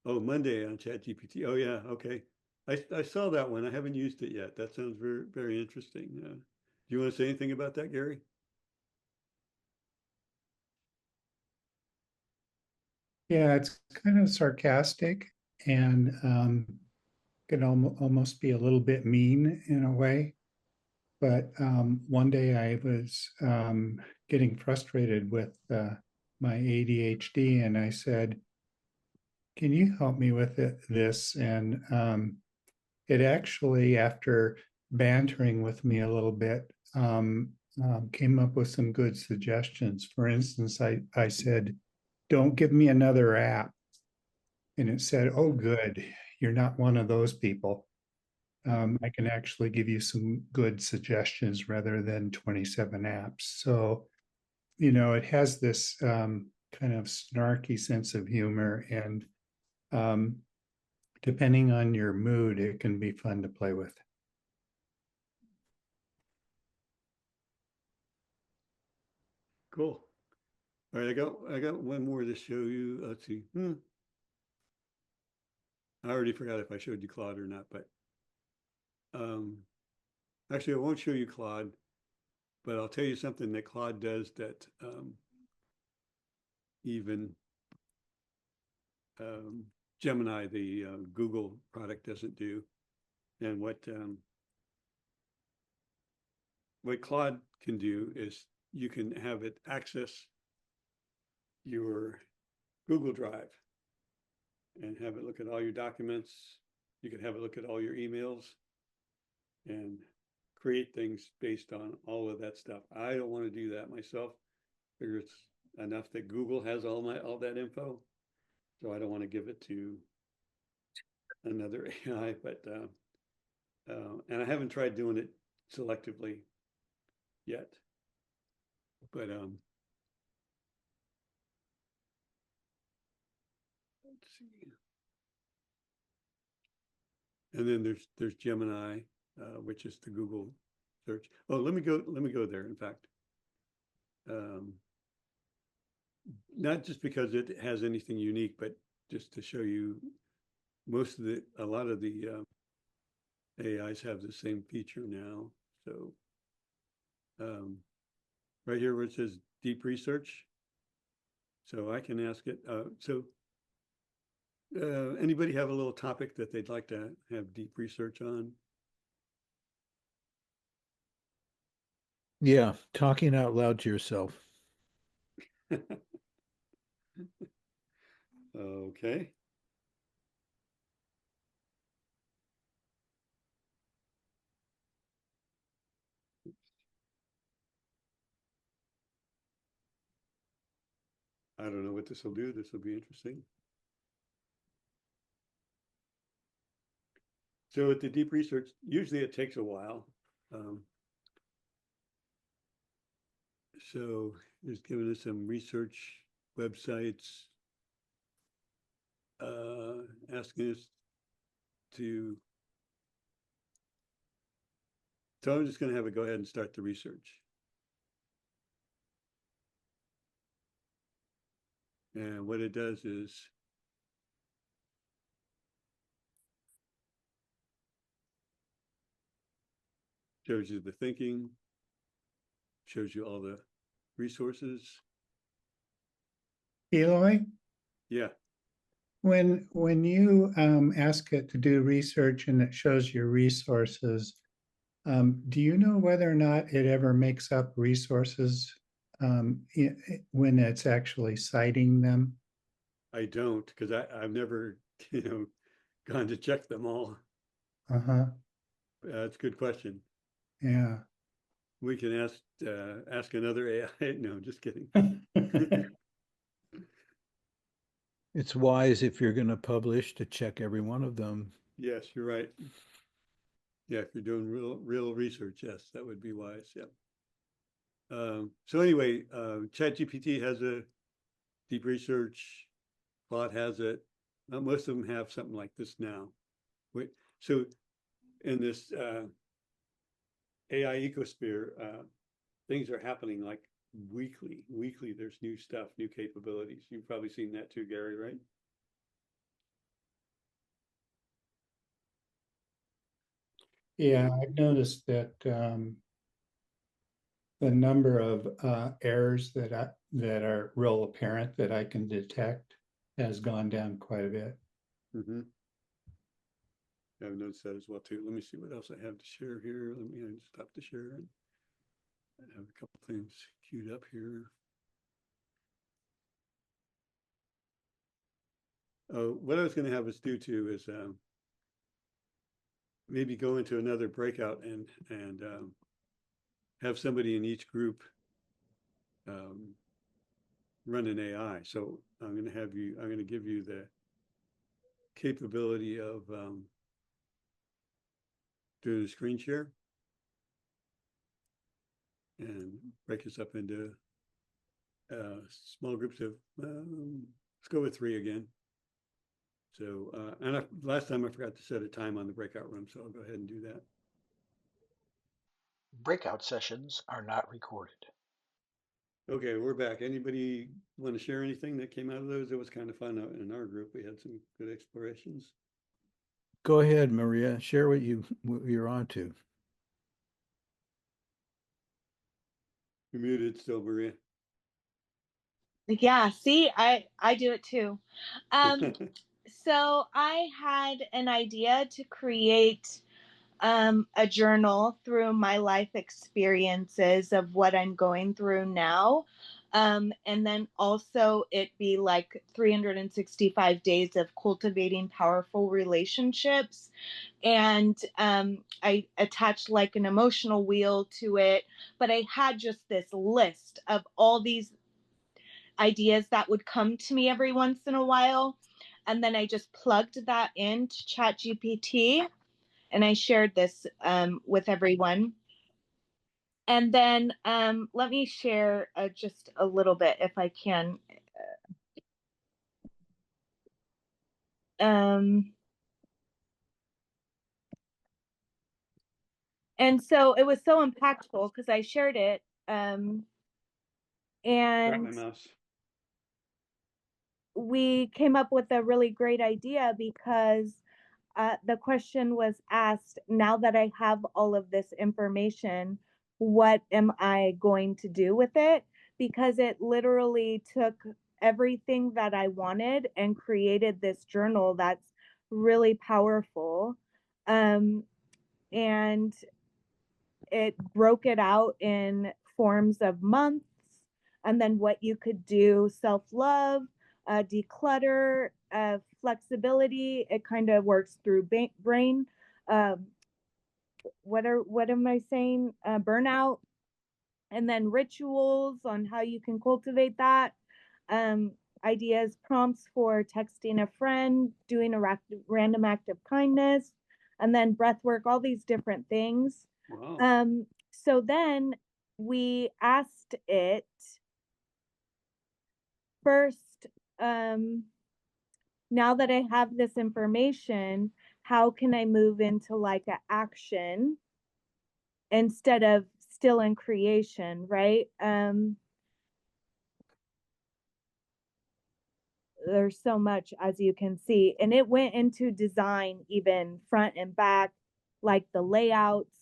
Speaker 2: Oh, Monday on ChatGPT. Oh yeah, okay. I saw that one. I haven't used it yet. That sounds very, very interesting. Do you want to say anything about that, Gary?
Speaker 5: Yeah, it's kind of sarcastic and can almost be a little bit mean in a way. But one day I was getting frustrated with my ADHD, and I said, "Can you help me with this?" And it actually, after bantering with me a little bit, came up with some good suggestions. For instance, I said, "Don't give me another app." And it said, "Oh, good. You're not one of those people. I can actually give you some good suggestions rather than 27 apps." So, it has this kind of snarky sense of humor, and depending on your mood, it can be fun to play with.
Speaker 2: Cool. All right, I got one more to show you. Let's see. I already forgot if I showed you Claude or not, but actually I won't show you Claude, but I'll tell you something that Claude does that even Gemini, the Google product, doesn't do. And what Claude can do is you can have it access your Google Drive and have it look at all your documents. You can have it look at all your emails and create things based on all of that stuff. I don't want to do that myself. I figure it's enough that Google has all that info. So I don't want to give it to another AI, but and I haven't tried doing it selectively yet. But let's see. And then there's Gemini, which is the Google search. Oh, let me go there. In fact, not just because it has anything unique, but just to show you a lot of the AIs have the same feature now. So right here where it says deep research. So I can ask it. Anybody have a little topic that they'd like to have deep research on?
Speaker 4: Yeah, talking out loud to yourself.
Speaker 2: Okay. I don't know what this will do. This will be interesting. So with the deep research, usually it takes a while. So it's giving us some research websites, asking us to. So I'm just going to have it go ahead and start the research. And what it does is shows you the thinking, shows you all the resources.
Speaker 5: Eloy,
Speaker 2: Yeah.
Speaker 5: when you ask it to do research and it shows your resources, do you know whether or not it ever makes up resources when it's actually citing them?
Speaker 2: I don't, because I've never, gone to check them all.
Speaker 5: Uh-huh.
Speaker 2: That's a good question.
Speaker 5: Yeah.
Speaker 2: We can ask another AI. No, just kidding.
Speaker 4: It's wise if you're going to publish to check every one of them.
Speaker 2: Yes, you're right. Yeah, if you're doing real research, yes, that would be wise. Yeah. So anyway, ChatGPT has a deep research. Claude has it. Most of them have something like this now. So in this AI ecosphere, things are happening like weekly. Weekly, there's new stuff, new capabilities. You've probably seen that too, Gary, right?
Speaker 5: Yeah, I've noticed that the number of errors that are real apparent that I can detect has gone down quite a bit.
Speaker 2: Mm-hmm. I've noticed that as well too. Let me see what else I have to share here. Let me stop the share. I have a couple things queued up here. What I was going to have us do too is maybe go into another breakout and have somebody in each group run an AI. So I'm going to give you the capability of doing a screen share and break us up into small groups of, let's go with 3 again. So, last time I forgot to set a time on the breakout room, so I'll go ahead and do that.
Speaker 1: Breakout sessions are not recorded.
Speaker 2: Okay, we're back. Anybody want to share anything that came out of those? It was kind of fun in our group. We had some good explorations.
Speaker 4: Go ahead, Maria. Share what you're on to.
Speaker 2: You're muted still, Maria.
Speaker 14: Yeah, see, I do it too. So I had an idea to create a journal through my life experiences of what I'm going through now. And then also it be like 365 days of cultivating powerful relationships. And I attached like an emotional wheel to it, but I had just this list of all these ideas that would come to me every once in a while. And then I just plugged that into ChatGPT and I shared this with everyone. And then let me share just a little bit if I can. And so it was so impactful because I shared it. And we came up with a really great idea because the question was asked, now that I have all of this information, what am I going to do with it? Because it literally took everything that I wanted and created this journal that's really powerful. And it broke it out in forms of months and then what you could do, self-love, declutter, flexibility. It kind of works through brain. What am I saying? Burnout, and then rituals on how you can cultivate that. Ideas, prompts for texting a friend, doing a random act of kindness, and then breath work, all these different things.
Speaker 2: Wow.
Speaker 14: So then we asked it first, now that I have this information, how can I move into like an action instead of still in creation, right? There's so much, as you can see, and it went into design, even front and back, like the layouts,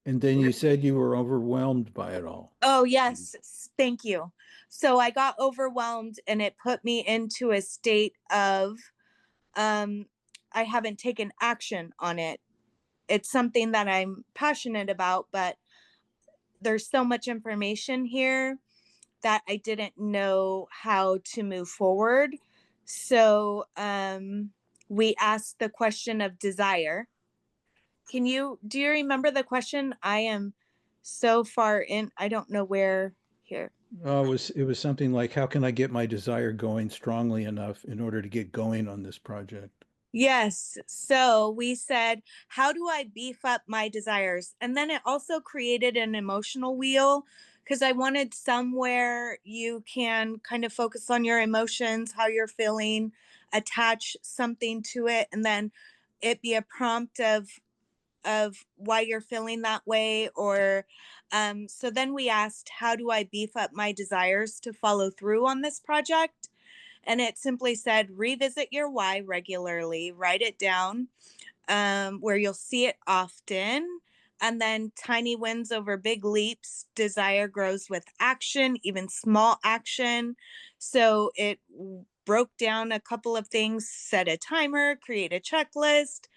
Speaker 4: And then you said you were overwhelmed by it all.
Speaker 14: Oh, yes. Thank you. So I got overwhelmed and it put me into a state of I haven't taken action on it. It's something that I'm passionate about, but there's so much information here that I didn't know how to move forward. So we asked the question of desire. Do you remember the question? I am so far in, I don't know where here.
Speaker 4: It was something like, how can I get my desire going strongly enough in order to get going on this project?
Speaker 14: Yes. So we said, how do I beef up my desires? And then it also created an emotional wheel because I wanted somewhere you can kind of focus on your emotions, how you're feeling, attach something to it, and then it be a prompt of why you're feeling that way. Or so then we asked, how do I beef up my desires to follow through on this project? And it simply said, revisit your why regularly, write it down where you'll see it often. And then tiny wins over big leaps. Desire grows with action, even small action. So it broke down a couple of things, set a timer, create a checklist,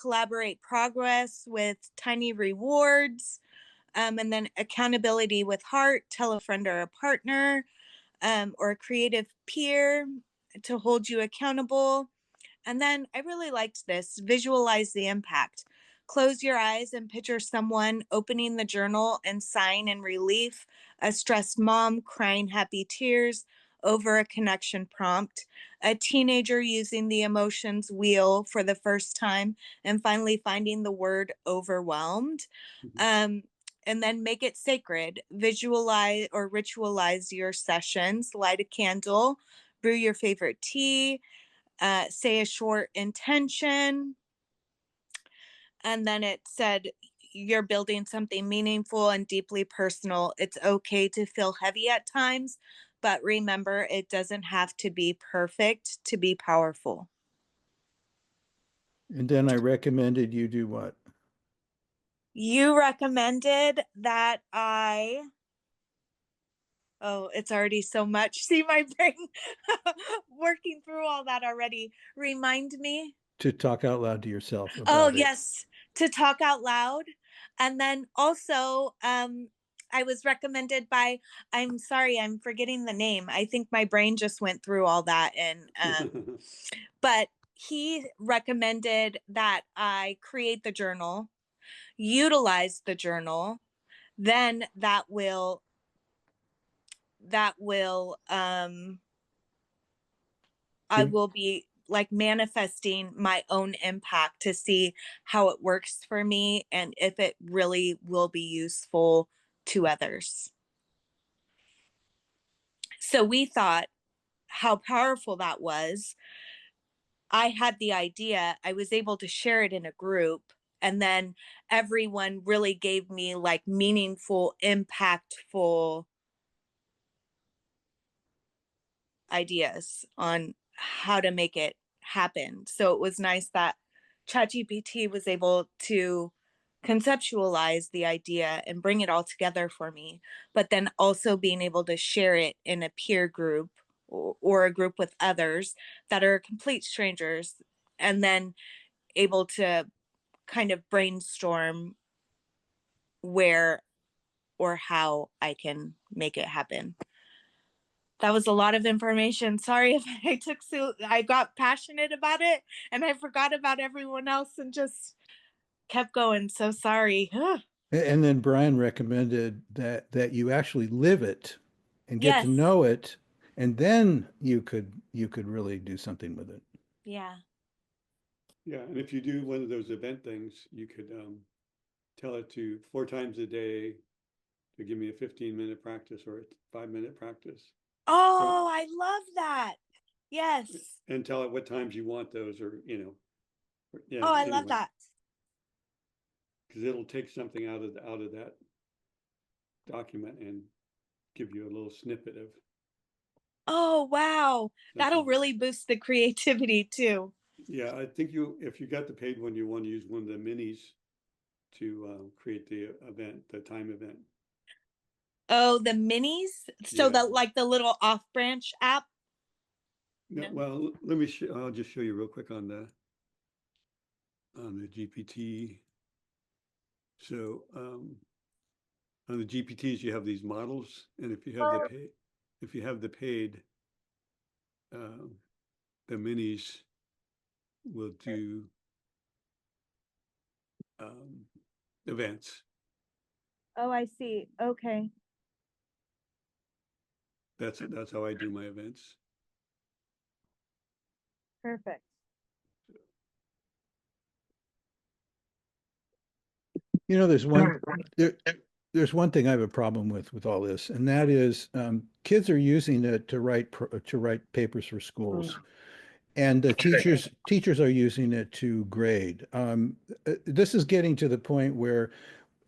Speaker 14: collaborate progress with tiny rewards, and then accountability with heart, tell a friend or a partner, or a creative peer to hold you accountable. And then I really liked this, visualize the impact. Close your eyes and picture someone opening the journal and sighing in relief, a stressed mom crying happy tears over a connection prompt, a teenager using the emotions wheel for the first time and finally finding the word overwhelmed. And then make it sacred. Visualize or ritualize your sessions, light a candle, brew your favorite tea, say a short intention. And then it said, you're building something meaningful and deeply personal. It's okay to feel heavy at times, but remember, it doesn't have to be perfect to be powerful.
Speaker 4: And then I recommended you do what?
Speaker 14: You recommended that oh, it's already so much. See my brain working through all that already. Remind me.
Speaker 4: To talk out loud to yourself about
Speaker 14: Oh,
Speaker 4: it.
Speaker 14: yes, to talk out loud. And then also, I was recommended by, I'm sorry, I'm forgetting the name. I think my brain just went through all that. And, but he recommended that I create the journal, utilize the journal, then that will, I will be like manifesting my own impact to see how it works for me and if it really will be useful to others. So we thought how powerful that was. I had the idea, I was able to share it in a group, and then everyone really gave me like meaningful, impactful ideas on how to make it happen. So it was nice that ChatGPT was able to conceptualize the idea and bring it all together for me, but then also being able to share it in a peer group or a group with others that are complete strangers, and then able to kind of brainstorm where or how I can make it happen. That was a lot of information. Sorry if I got passionate about it and I forgot about everyone else and just kept going. So sorry.
Speaker 4: And then Brian recommended that you actually live it and get
Speaker 14: Yes.
Speaker 4: to know it, and then you could really do something with it.
Speaker 14: Yeah.
Speaker 2: Yeah, and if you do one of those event things, you could tell it to 4 times a day to give me a 15-minute practice or a 5-minute practice.
Speaker 14: Oh, I love that. Yes.
Speaker 2: And tell it what times you want those, or yeah.
Speaker 14: Oh, I love that.
Speaker 2: Because it'll take something out of that document and give you a little snippet of.
Speaker 14: Oh, wow. That'll really boost the creativity too.
Speaker 2: Yeah, I think if you got the paid one, you want to use one of the minis to create the event, the time event.
Speaker 14: Oh, the minis. So
Speaker 2: Yeah.
Speaker 14: like the little off branch app.
Speaker 2: No,
Speaker 14: No.
Speaker 2: well, let me I'll just show you real quick on the GPT. So on the GPTs, you have these models, and if you have the paid, the minis will do events.
Speaker 14: Oh, I see. Okay.
Speaker 2: That's how I do my events.
Speaker 14: Perfect.
Speaker 4: You know, there's one thing I have a problem with all this, and that is kids are using it to write papers for schools, and the teachers are using it to grade. This is getting to the point where,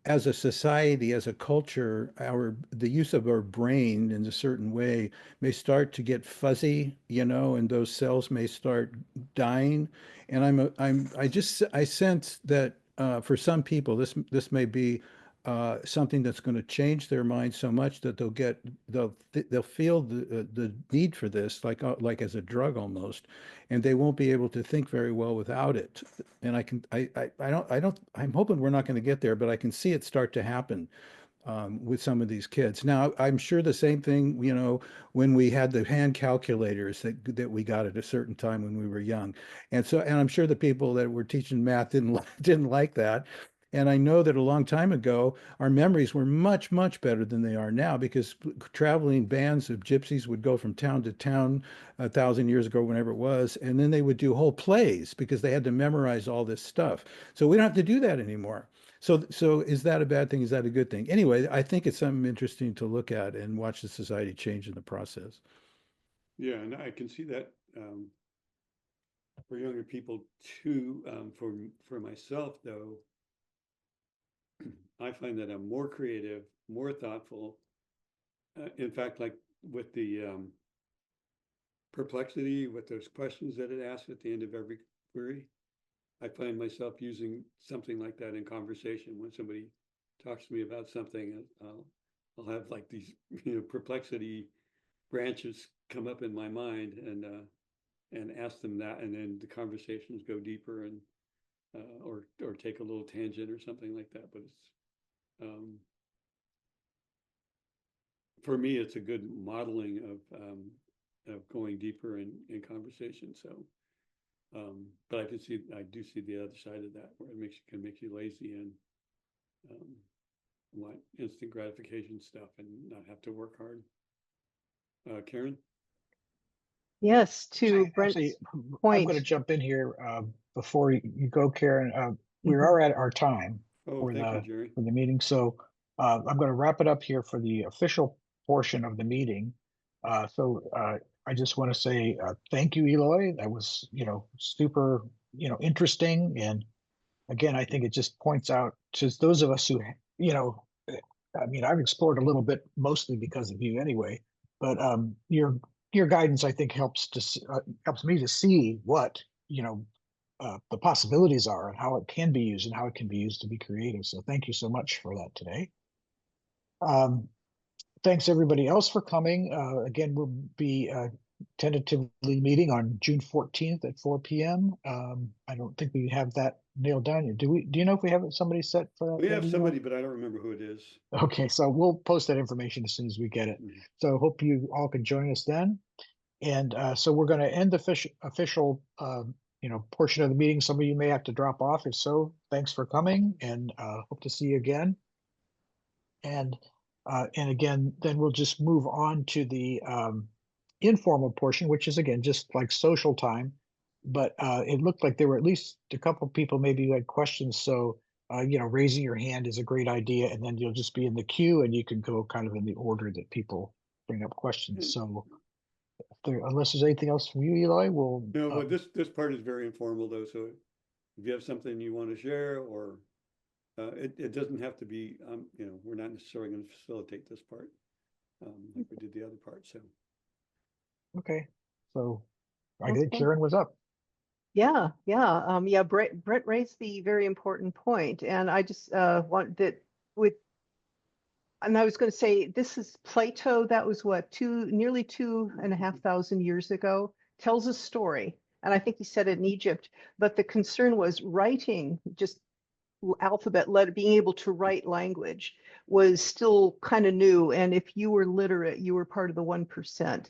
Speaker 4: as a society, as a culture, the use of our brain in a certain way may start to get fuzzy, and those cells may start dying. And I sense that for some people, this may be something that's going to change their mind so much that they'll feel the need for this like as a drug almost, and they won't be able to think very well without it. And I'm hoping we're not going to get there, but I can see it start to happen with some of these kids. Now, I'm sure the same thing, when we had the hand calculators that we got at a certain time when we were young. And I'm sure the people that were teaching math didn't like that. And I know that a long time ago, our memories were much, much better than they are now, because traveling bands of gypsies would go from town to town 1,000 years ago, whenever it was, and then they would do whole plays because they had to memorize all this stuff. So we don't have to do that anymore. So is that a bad thing? Is that a good thing? Anyway, I think it's something interesting to look at and watch the society change in the process.
Speaker 2: Yeah, and I can see that for younger people too. For myself, though, I find that I'm more creative, more thoughtful. In fact, like with the perplexity, with those questions that it asks at the end of every query, I find myself using something like that in conversation. When somebody talks to me about something, I'll have like these, perplexity branches come up in my mind, and ask them that, and then the conversations go deeper, and or take a little tangent or something like that. But it's for me, it's a good modeling of going deeper in conversation. So. But I do see the other side of that, where it can make you lazy and want instant gratification stuff and not have to work hard. Karen?
Speaker 8: Yes, to Brent's
Speaker 1: Actually, I'm
Speaker 8: point.
Speaker 1: going to jump in here before you go, Karen. We are at our time
Speaker 2: Oh, thank you, Jerry.
Speaker 1: for the meeting, so I'm going to wrap it up here for the official portion of the meeting. I just want to say thank you, Eloy. That was super interesting, and again, I think it just points out to those of us who I mean, I've explored a little bit, mostly because of you anyway, but your guidance, I think, helps me to see what the possibilities are and how it can be used and how it can be used to be creative. So thank you so much for that today. Thanks everybody else for coming. Again, we'll be tentatively meeting on June 14th at 4 p.m. I don't think we have that nailed down yet. Do you know if we have somebody set for that?
Speaker 2: We have somebody, but I don't remember who it is.
Speaker 1: Okay, so we'll post that information as soon as we get it. So hope you all can join us then. And so we're going to end the official portion of the meeting. Some of you may have to drop off. If so, thanks for coming, and hope to see you again. And again, then we'll just move on to the informal portion, which is again just like social time. But it looked like there were at least a couple of people maybe who had questions. So raising your hand is a great idea, and then you'll just be in the queue, and you can go kind of in the order that people bring up questions. So unless there's anything else from you, Eloy, we'll.
Speaker 2: No, well, this part is very informal though. So if you have something you want to share, or it doesn't have to be, we're not necessarily going to facilitate this part like we did the other part. So.
Speaker 1: Okay, so I think Karen was up.
Speaker 8: Yeah, yeah. Brett raised the very important point, and I just want that with. And I was going to say, this is Plato. That was what, nearly 2,500 years ago. Tells a story, and I think he said it in Egypt. But the concern was writing, just alphabet letter, being able to write language was still kind of new. And if you were literate, you were part of the 1%.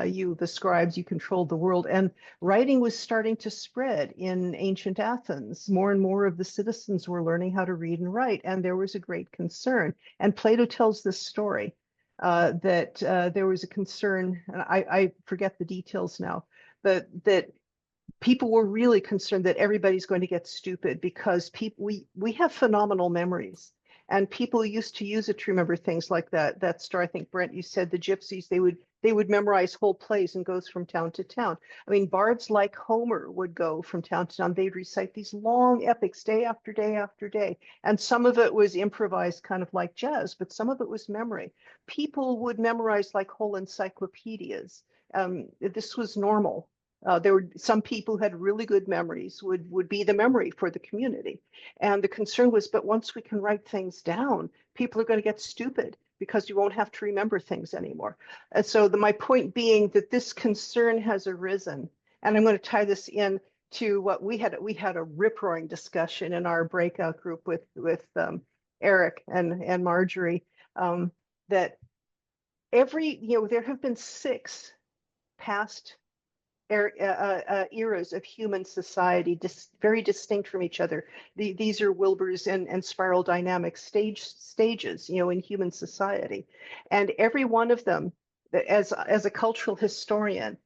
Speaker 8: You, the scribes, you controlled the world. And writing was starting to spread in ancient Athens. More and more of the citizens were learning how to read and write, and there was a great concern. And Plato tells this story that there was a concern, and I forget the details now, but that people were really concerned that everybody's going to get stupid because we have phenomenal memories, and people used to use it to remember things like that story. I think Brent, you said the gypsies, they would memorize whole plays and goes from town to town. I mean, bards like Homer would go from town to town. They'd recite these long epics day after day after day, and some of it was improvised, kind of like jazz, but some of it was memory. People would memorize like whole encyclopedias. This was normal. There were some people who had really good memories, would be the memory for the community. And the concern was, but once we can write things down, people are going to get stupid because you won't have to remember things anymore. And so my point being that this concern has arisen, and I'm going to tie this in to what we had a rip-roaring discussion in our breakout group with Eric and Marjorie, that there have been 6 past eras of human society, very distinct from each other. These are Wilbur's and spiral dynamic stages, in human society. And every one of them, as a cultural historian,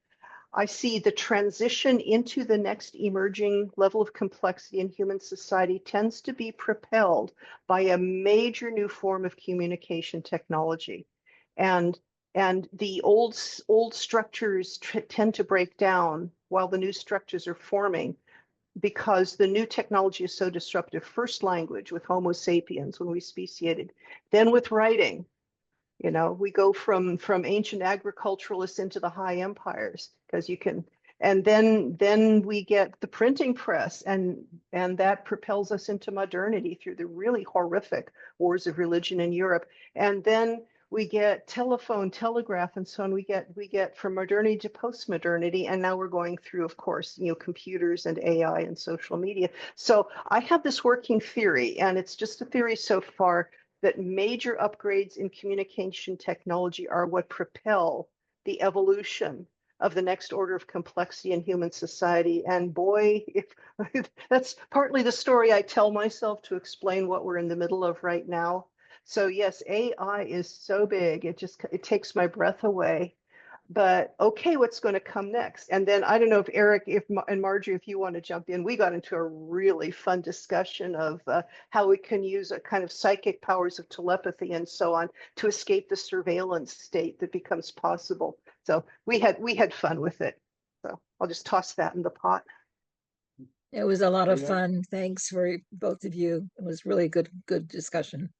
Speaker 8: I see the transition into the next emerging level of complexity in human society tends to be propelled by a major new form of communication technology. And the old structures tend to break down while the new structures are forming, because the new technology is so disruptive. First language with Homo sapiens when we speciated, then with writing. We go from ancient agriculturalists into the high empires, because you can, and then we get the printing press, and that propels us into modernity through the really horrific wars of religion in Europe. And then we get telephone, telegraph, and so on. We get from modernity to post-modernity, and now we're going through, of course, computers and AI and social media. So I have this working theory, and it's just a theory so far, that major upgrades in communication technology are what propel the evolution of the next order of complexity in human society. And boy, that's partly the story I tell myself to explain what we're in the middle of right now. So yes, AI is so big, it takes my breath away. But okay, what's going to come next? And then I don't know if Eric, and Marjorie, if you want to jump in, we got into a really fun discussion of how we can use a kind of psychic powers of telepathy and so on to escape the surveillance state that becomes possible. So we had fun with it. So I'll just toss that in the pot.
Speaker 10: It was a lot of
Speaker 2: Yeah.
Speaker 10: fun. Thanks for both of you. It was really good discussion.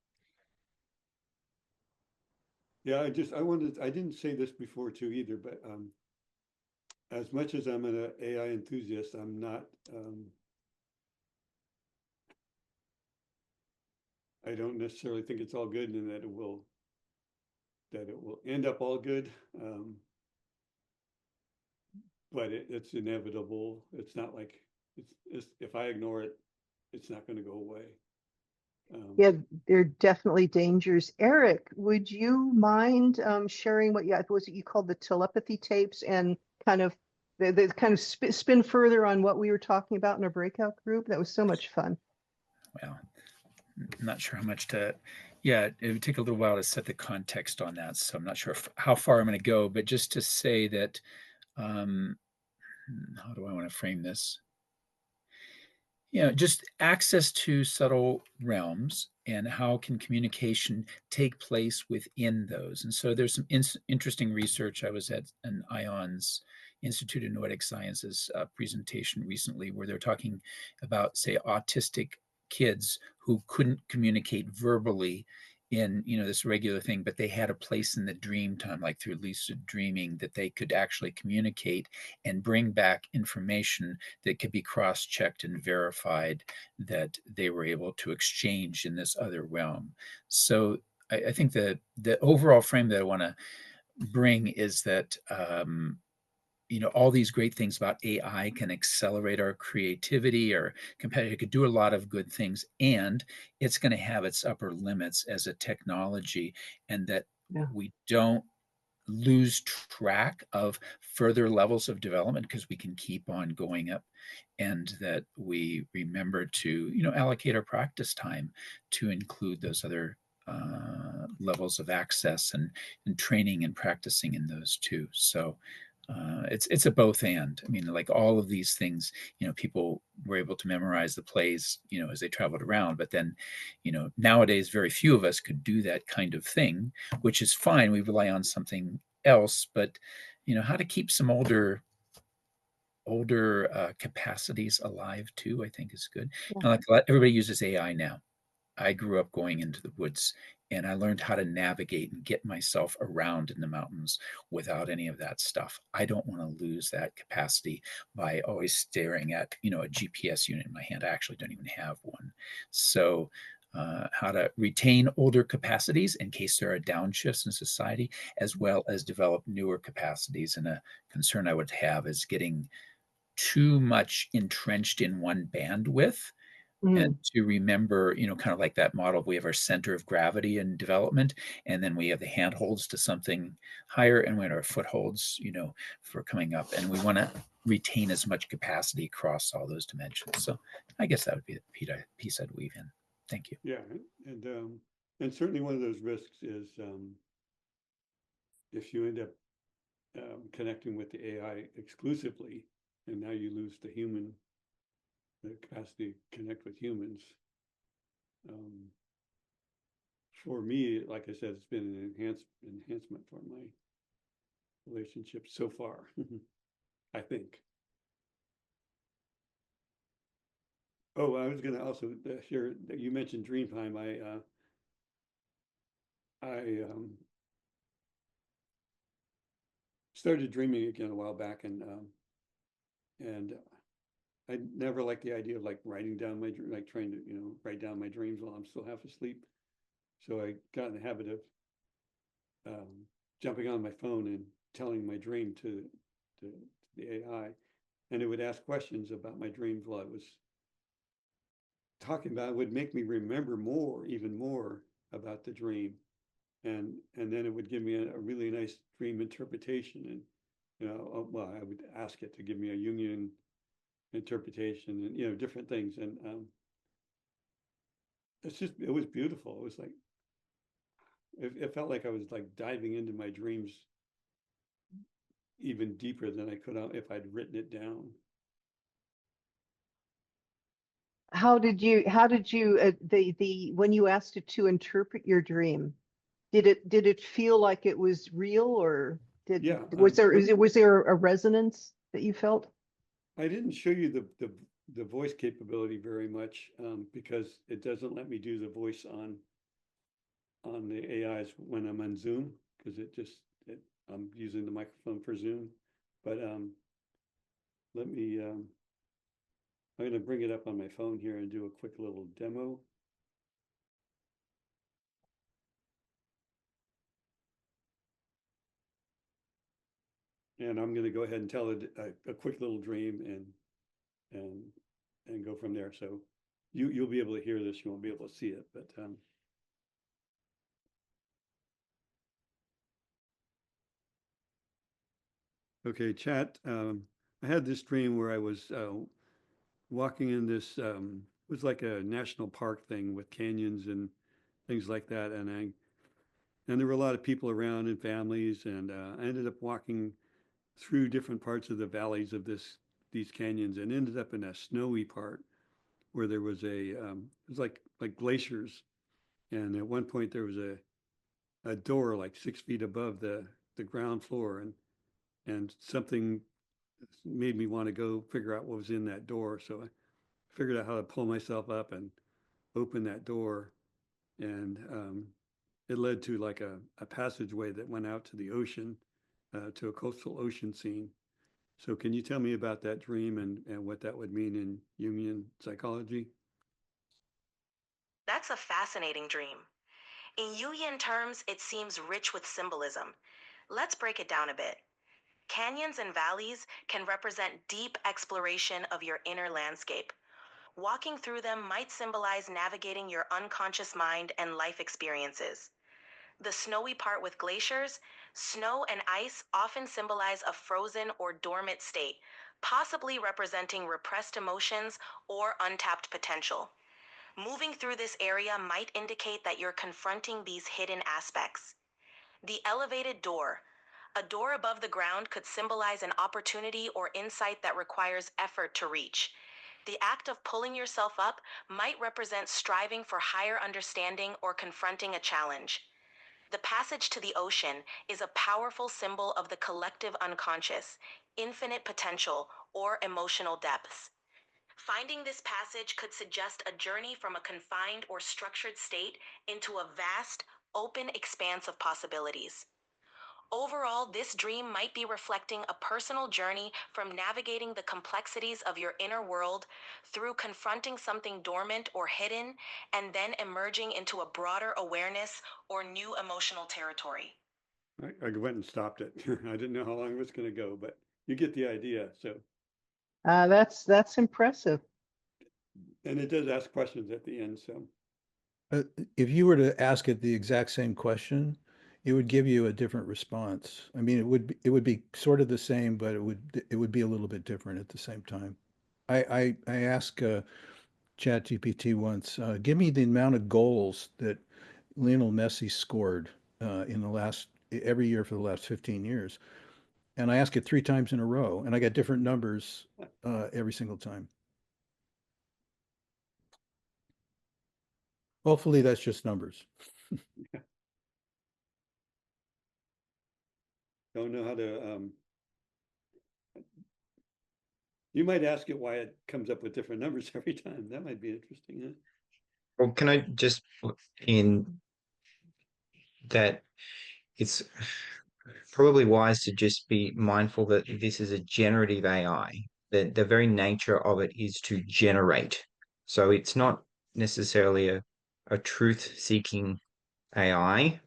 Speaker 2: Yeah, I didn't say this before too either, but as much as I'm an AI enthusiast, I'm not, I don't necessarily think it's all good, and that it will end up all good. But it's inevitable. It's not like it's if I ignore it, it's not going to go away.
Speaker 8: Yeah, there are definitely dangers. Eric, would you mind sharing what you called the telepathy tapes, and kind of the kind of spin further on what we were talking about in our breakout group? That was so much fun.
Speaker 15: Well, I'm not sure how much to, yeah, it would take a little while to set the context on that. So I'm not sure how far I'm going to go, but just to say that, how do I want to frame this? Just access to subtle realms, and how can communication take place within those. And so there's some interesting research. I was at an IONS Institute of Noetic Sciences presentation recently, where they're talking about, say, autistic kids who couldn't communicate verbally in, you know, this regular thing, but they had a place in the dream time, like through lucid dreaming, that they could actually communicate and bring back information that could be cross-checked and verified, that they were able to exchange in this other realm. So I think that the overall frame that I want to bring is that you know, all these great things about AI can accelerate our creativity or competitive. It could do a lot of good things, and it's going to have its upper limits as a technology, and that we don't lose track of further levels of development because we can keep on going up, and that we remember to, you know, allocate our practice time to include those other levels of access and training and practicing in those too. So it's a both and. I mean, like all of these things, you know, people were able to memorize the plays, you know, as they traveled around. But then, you know, nowadays, very few of us could do that kind of thing, which is fine. We rely on something else. But, you know, how to keep some older capacities alive too, I think is good. And like everybody uses AI now. I grew up going into the woods, and I learned how to navigate and get myself around in the mountains without any of that stuff. I don't want to lose that capacity by always staring at, you know, a GPS unit in my hand. I actually don't even have one. So how to retain older capacities in case there are downshifts in society, as well as develop newer capacities. And a concern I would have is getting too much entrenched in one bandwidth, and to remember, you know, kind of like that model, we have our center of gravity and development, and then we have the handholds to something higher, and we have our footholds, you know, for coming up, and we want to retain as much capacity across all those dimensions. So I guess that would be the piece I'd weave in. Thank you.
Speaker 2: Yeah, and certainly one of those risks is if you end up connecting with the AI exclusively, and now you lose the capacity to connect with humans. For me, like I said, it's been an enhancement for my relationship so far, I think. Oh, I was going to also share that you mentioned Dreamtime. I started dreaming again a while back, and I never liked the idea of like writing down my like trying to, you know, write down my dreams while I'm still half asleep. So I got in the habit of jumping on my phone and telling my dream to the AI, and it would ask questions about my dreams while I was talking about it. It would make me remember even more about the dream, and then it would give me a really nice dream interpretation. And you know, well, I would ask it to give me a Jungian interpretation, and you know, different things. And it was beautiful. It was like it felt like I was like diving into my dreams even deeper than I could if I'd written it down.
Speaker 8: How did you when you asked it to interpret your dream, did it feel like it was real, or was there a resonance that you felt?
Speaker 2: I didn't show you the voice capability very much because it doesn't let me do the voice on the AIs when I'm on Zoom, because I'm using the microphone for Zoom. But let me I'm going to bring it up on my phone here and do a quick little demo. And I'm going to go ahead and tell it a quick little dream and go from there. So you'll be able to hear this. You won't be able to see it, but okay, chat. I had this dream where I was walking in this. It was like a national park thing with canyons and things like that, and there were a lot of people around and families, and I ended up walking through different parts of the valleys of these canyons, and ended up in a snowy part where there was it was like glaciers, and at one point there was a door like 6 feet above the ground floor, and something made me want to go figure out what was in that door. So I figured out how to pull myself up and open that door, and it led to like a passageway that went out to the ocean, to a coastal ocean scene. So can you tell me about that dream and what that would mean in Jungian psychology?
Speaker 16: That's a fascinating dream. In Jungian terms, it seems rich with symbolism. Let's break it down a bit. Canyons and valleys can represent deep exploration of your inner landscape. Walking through them might symbolize navigating your unconscious mind and life experiences. The snowy part with glaciers, snow and ice often symbolize a frozen or dormant state, possibly representing repressed emotions or untapped potential. Moving through this area might indicate that you're confronting these hidden aspects. The elevated door. A door above the ground could symbolize an opportunity or insight that requires effort to reach. The act of pulling yourself up might represent striving for higher understanding or confronting a challenge. The passage to the ocean is a powerful symbol of the collective unconscious, infinite potential, or emotional depths. Finding this passage could suggest a journey from a confined or structured state into a vast, open expanse of possibilities. Overall, this dream might be reflecting a personal journey from navigating the complexities of your inner world through confronting something dormant or hidden, and then emerging into a broader awareness or new emotional territory.
Speaker 2: I went and stopped it. I didn't know how long it was going to go, but you get the idea. So,
Speaker 8: That's impressive.
Speaker 2: and it does ask questions at the end. So,
Speaker 4: If you were to ask it the exact same question, it would give you a different response. I mean, it would be sort of the same, but it would be a little bit different at the same time. I asked ChatGPT once, give me the amount of goals that Lionel Messi scored in every year for the last 15 years. And I asked it 3 times in a row, and I got different numbers every single time. Hopefully that's just numbers.
Speaker 2: don't know how to, you might ask it why it comes up with different numbers every time. That might be interesting, huh?
Speaker 17: Well, can I just put in that it's probably wise to just be mindful that this is a generative AI, that the very nature of it is to generate. So it's not necessarily a truth-seeking AI.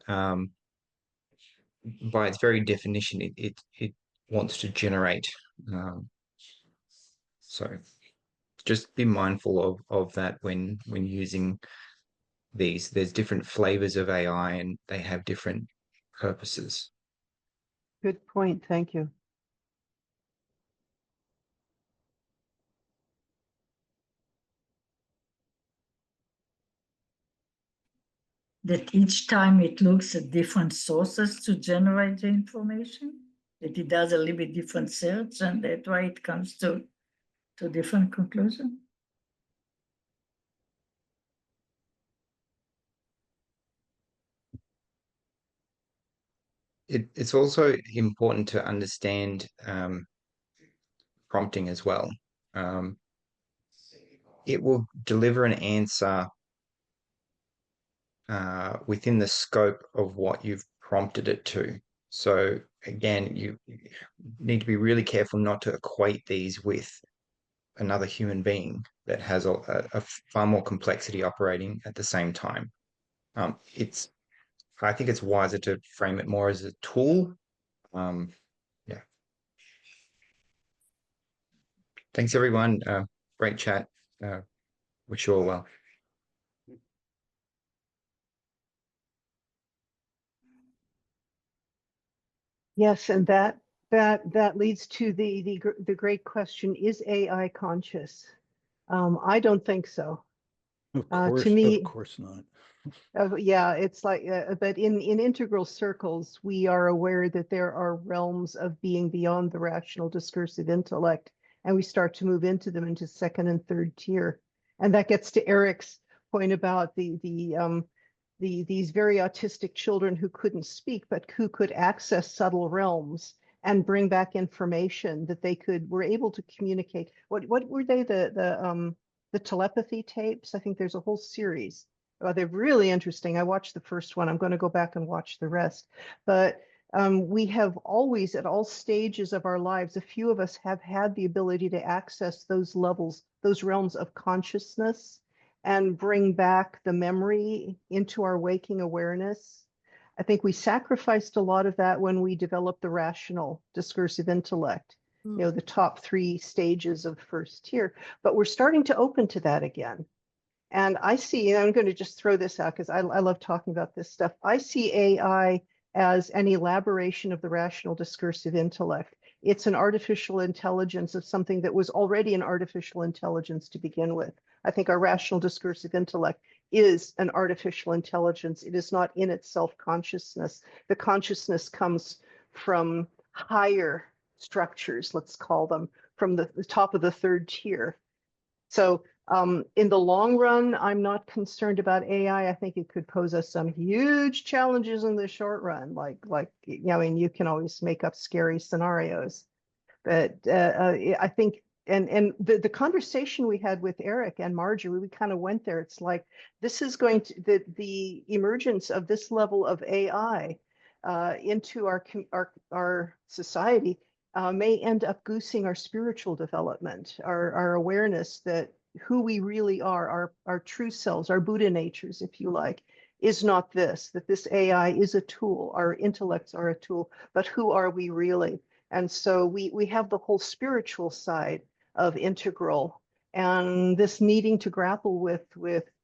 Speaker 17: By its very definition, it wants to generate. So just be mindful of that when using these. There's different flavors of AI and they have different purposes.
Speaker 8: Good point. Thank you.
Speaker 12: That each time it looks at different sources to generate the information, that it does a little bit different search, and that way it comes to different conclusion.
Speaker 17: It's also important to understand prompting as well. It will deliver an answer within the scope of what you've prompted it to. So again, you need to be really careful not to equate these with another human being that has a far more complexity operating at the same time. I think it's wiser to frame it more as a tool. Yeah. Thanks, everyone. Great chat. Wish you all well.
Speaker 8: Yes, and that leads to the great question: is AI conscious? I don't think so.
Speaker 4: Of
Speaker 8: To me,
Speaker 4: of course not.
Speaker 8: yeah, it's like, but in integral circles, we are aware that there are realms of being beyond the rational discursive intellect, and we start to move into them into second and third tier, and that gets to Eric's point about these very autistic children who couldn't speak, but who could access subtle realms and bring back information that were able to communicate. What were they, the telepathy tapes? I think there's a whole series they're really interesting. I watched the first one. I'm going to go back and watch the rest. But we have always, at all stages of our lives, a few of us have had the ability to access those levels, those realms of consciousness, and bring back the memory into our waking awareness. I think we sacrificed a lot of that when we developed the rational discursive intellect, you know, the top 3 stages of first tier, but we're starting to open to that again. And I see, and I'm going to just throw this out because I love talking about this stuff. I see AI as an elaboration of the rational discursive intellect. It's an artificial intelligence of something that was already an artificial intelligence to begin with. I think our rational discursive intellect is an artificial intelligence. It is not in itself consciousness. The consciousness comes from higher structures, let's call them, from the top of the 3rd tier. So in the long run, I'm not concerned about AI. I think it could pose us some huge challenges in the short run. Like you know, I mean, you can always make up scary scenarios, but I think, and the conversation we had with Eric and Marjorie, we kind of went there. It's like, this is going to, the emergence of this level of AI into our society may end up goosing our spiritual development, our awareness that who we really are, our true selves, our Buddha natures, if you like, is not this, that this AI is a tool, our intellects are a tool, but who are we really? And so we have the whole spiritual side of Integral, and this needing to grapple with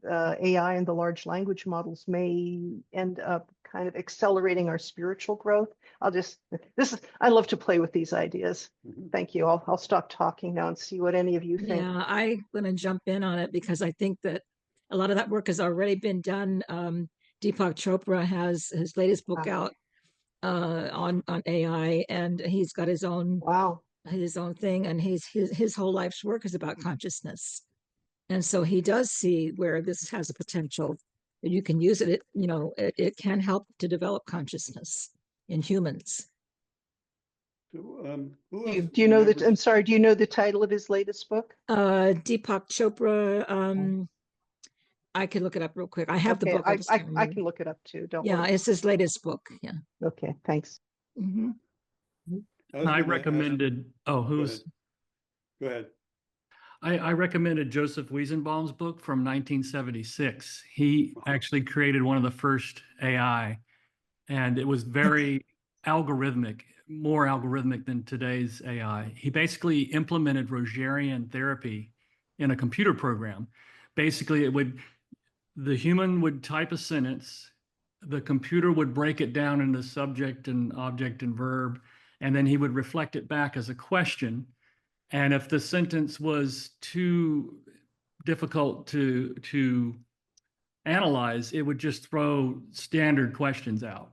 Speaker 8: AI and the large language models may end up kind of accelerating our spiritual growth. I love to play with these ideas. Thank you. I'll stop talking now and see what any of you think.
Speaker 10: Yeah, I'm going to jump in on it because I think that a lot of that work has already been done. Deepak Chopra has his latest book out on AI, and he's got his own thing, and his whole life's work is about consciousness. And so he does see where this has a potential that you can use it. You know, it can help to develop consciousness in humans.
Speaker 2: So,
Speaker 8: Do you know that? I'm sorry. Do you know the title of his latest book?
Speaker 10: Deepak Chopra. I could look it up real quick. I have the book.
Speaker 8: I can look it up too. Don't worry.
Speaker 10: Yeah, it's his latest book. Yeah.
Speaker 8: Okay. Thanks.
Speaker 10: Mm-hmm.
Speaker 3: I recommended. Go
Speaker 2: ahead.
Speaker 3: I recommended Joseph Wiesenbaum's book from 1976. He actually created one of the first AI, and it was very algorithmic, more algorithmic than today's AI. He basically implemented Rogerian therapy in a computer program. Basically, the human would type a sentence, the computer would break it down into subject and object and verb, and then he would reflect it back as a question. And if the sentence was too difficult to analyze, it would just throw standard questions out.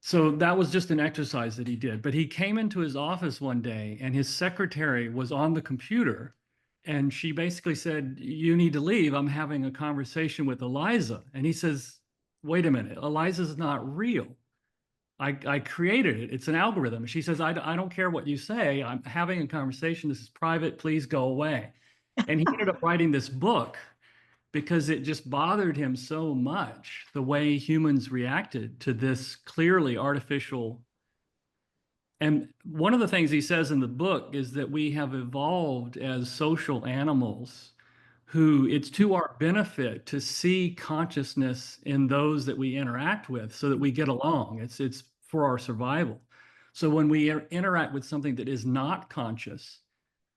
Speaker 3: So that was just an exercise that he did. But he came into his office one day and his secretary was on the computer, and she basically said, "You need to leave. I'm having a conversation with Eliza." And he says, "Wait a minute, Eliza's not real. I created it. It's an algorithm." She says, I don't care what you say. I'm having a conversation. This is private. Please go away. And he ended up writing this book because it just bothered him so much, the way humans reacted to this clearly artificial. And one of the things he says in the book is that we have evolved as social animals who it's to our benefit to see consciousness in those that we interact with so that we get along. It's for our survival. So when we interact with something that is not conscious,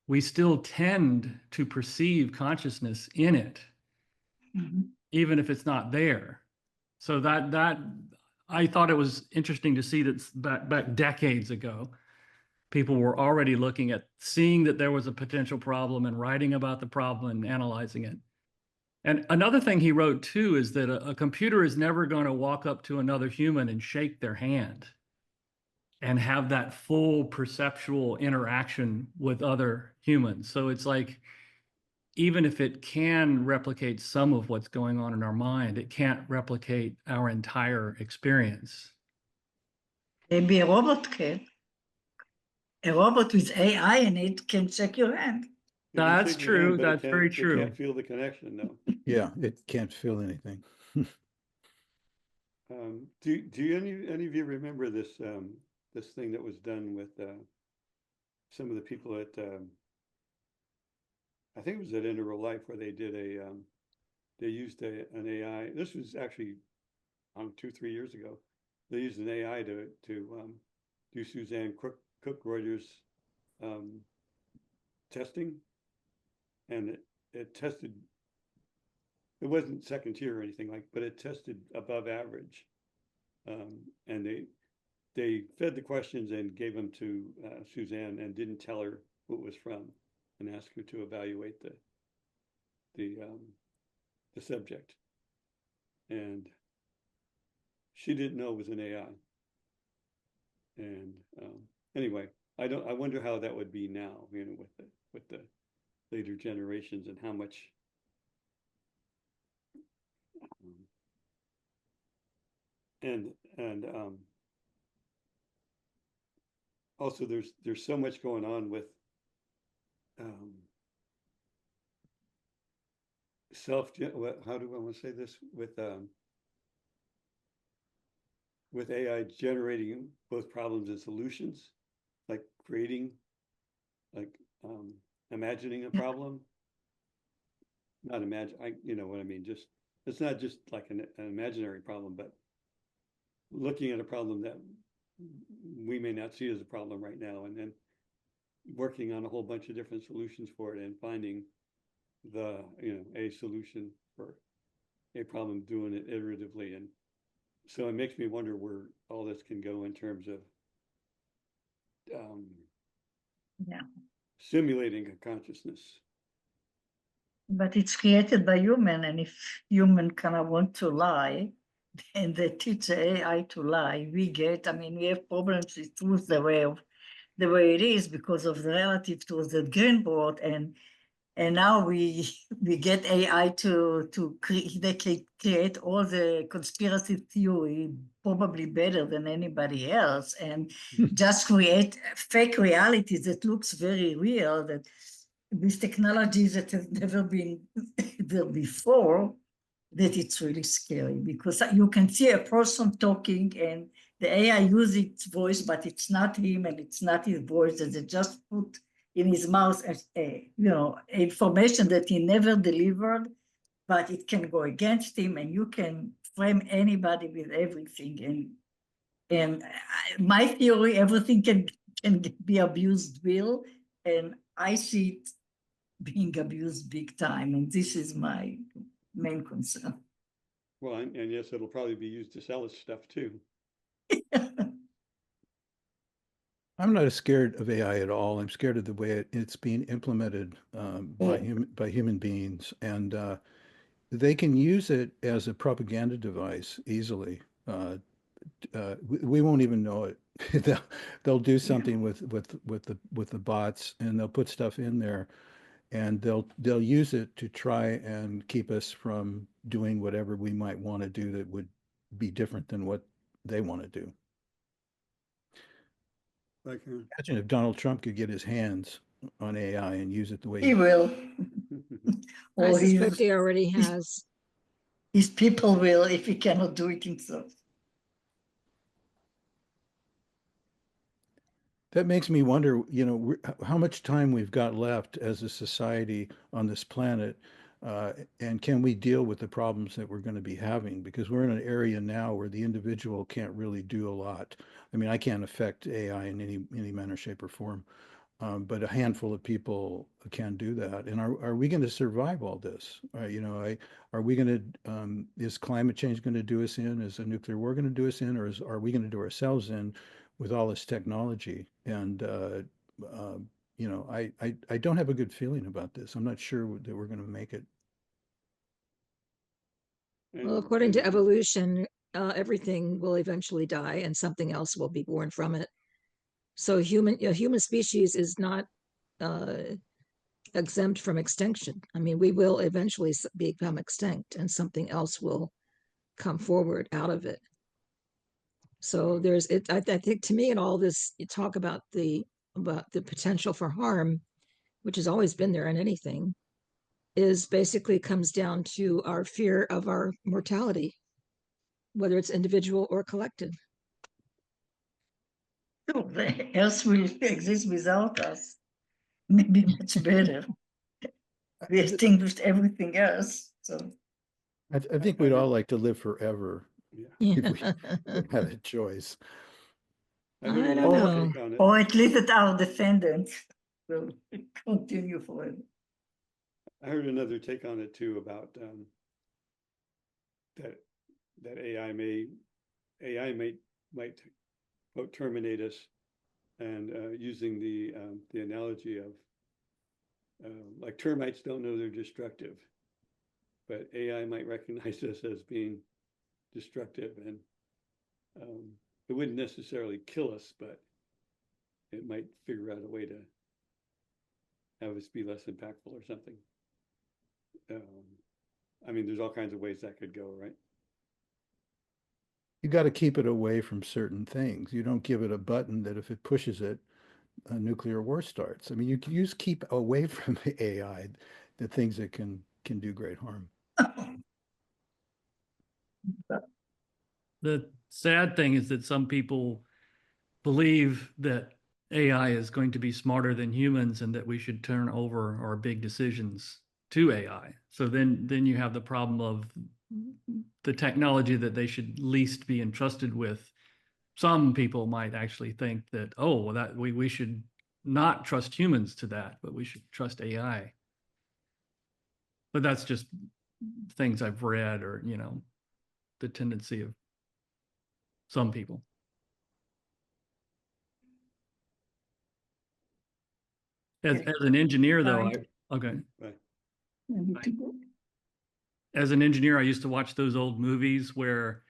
Speaker 3: we still tend to perceive consciousness in it, even if it's not there. So that I thought it was interesting to see that back decades ago, people were already looking at seeing that there was a potential problem and writing about the problem and analyzing it. And another thing he wrote too is that a computer is never going to walk up to another human and shake their hand and have that full perceptual interaction with other humans. So it's like, even if it can replicate some of what's going on in our mind, it can't replicate our entire experience.
Speaker 12: Maybe a robot can. A robot with AI in it can shake your hand.
Speaker 2: It can
Speaker 18: That's
Speaker 2: shake your hand,
Speaker 18: true.
Speaker 2: but it
Speaker 18: That's very
Speaker 2: It
Speaker 18: true.
Speaker 2: can't feel the connection, though.
Speaker 4: Yeah, it can't feel anything.
Speaker 2: Do any of you remember this this thing that was done with some of the people at I think it was at Integral Life, where they did they used an AI. This was actually 2-3 years ago. They used an AI to do Suzanne Cook Reuters testing, and it tested. It wasn't second tier or anything but it tested above average, and they fed the questions and gave them to Suzanne and didn't tell her who it was from, and asked her to evaluate the subject, and she didn't know it was an AI. And anyway, I wonder how that would be now, with the later generations, and how much and also there's so much going on with how do I want to say this, with AI generating both problems and solutions, like creating, like imagining a problem. Not imagine, you know what I mean, just it's not just like an imaginary problem, but looking at a problem that we may not see as a problem right now, and then working on a whole bunch of different solutions for it, and finding a solution for a problem, doing it iteratively. And so it makes me wonder where all this can go in terms of simulating a consciousness.
Speaker 12: But it's created by human, and if human kind of want to lie, and they teach the AI to lie, we have problems with truth the way it is, because of the relative truth that Green brought, and now we get AI they can create all the conspiracy theory probably better than anybody else, and just create fake realities that looks very real, that these technologies that have never been there before, that it's really scary, because you can see a person talking and the AI uses its voice, but it's not him and it's not his voice, that they just put in his mouth information that he never delivered, but it can go against him, and you can frame anybody with everything. And my theory, everything can be abused will, and I see it being abused big time, and this is my main concern.
Speaker 2: Well, and yes, it'll probably be used to sell us stuff too.
Speaker 4: I'm not scared of AI at all. I'm scared of the way it's being implemented by human beings, and they can use it as a propaganda device easily. We won't even know it. They'll do something with the bots, and they'll put stuff in there, and they'll use it to try and keep us from doing whatever we might want to do that would be different than what they want to do. Imagine if Donald Trump could get his hands on AI and use it the way
Speaker 12: he will.
Speaker 10: I suspect he already has.
Speaker 12: His people will, if he cannot do it himself.
Speaker 4: That makes me wonder, how much time we've got left as a society on this planet, and can we deal with the problems that we're going to be having? Because we're in an area now where the individual can't really do a lot. I mean, I can't affect AI in any manner, shape, or form, but a handful of people can do that. And are we going to survive all this? Are we going to? Is climate change going to do us in? Is a nuclear war going to do us in, or are we going to do ourselves in with all this technology? And I don't have a good feeling about this. I'm not sure that we're going to make it.
Speaker 10: Well, according to evolution, everything will eventually die and something else will be born from it. So human species is not exempt from extinction. I mean, we will eventually become extinct and something else will come forward out of it. So I think, to me, in all this, you talk about the potential for harm. which has always been there in anything, is basically comes down to our fear of our mortality, whether it's individual or collective.
Speaker 12: The Earth will exist without us. Maybe much better. We extinguished everything else. So
Speaker 4: I think we'd all like to live forever
Speaker 2: Yeah.
Speaker 4: if we had a choice.
Speaker 2: I heard
Speaker 10: I don't
Speaker 2: another
Speaker 10: know.
Speaker 2: take on it.
Speaker 12: or at least that our descendants will continue forever.
Speaker 2: I heard another take on it too about that AI might quote terminate us, and using the analogy of like termites don't know they're destructive, but AI might recognize us as being destructive, and it wouldn't necessarily kill us, but it might figure out a way to have us be less impactful or something. I mean, there's all kinds of ways that could go, right?
Speaker 4: You got to keep it away from certain things. You don't give it a button that if it pushes it, a nuclear war starts. I mean, you can just keep away from AI the things that can do great harm.
Speaker 18: The sad thing is that some people believe that AI is going to be smarter than humans and that we should turn over our big decisions to AI. So then you have the problem of the technology that they should least be entrusted with. Some people might actually think that, oh, well, that we should not trust humans to that, but we should trust AI. But that's just things I've read, or, you know, the tendency of some people. As an engineer, though, okay.
Speaker 2: Right.
Speaker 18: As an engineer, I used to watch those old movies where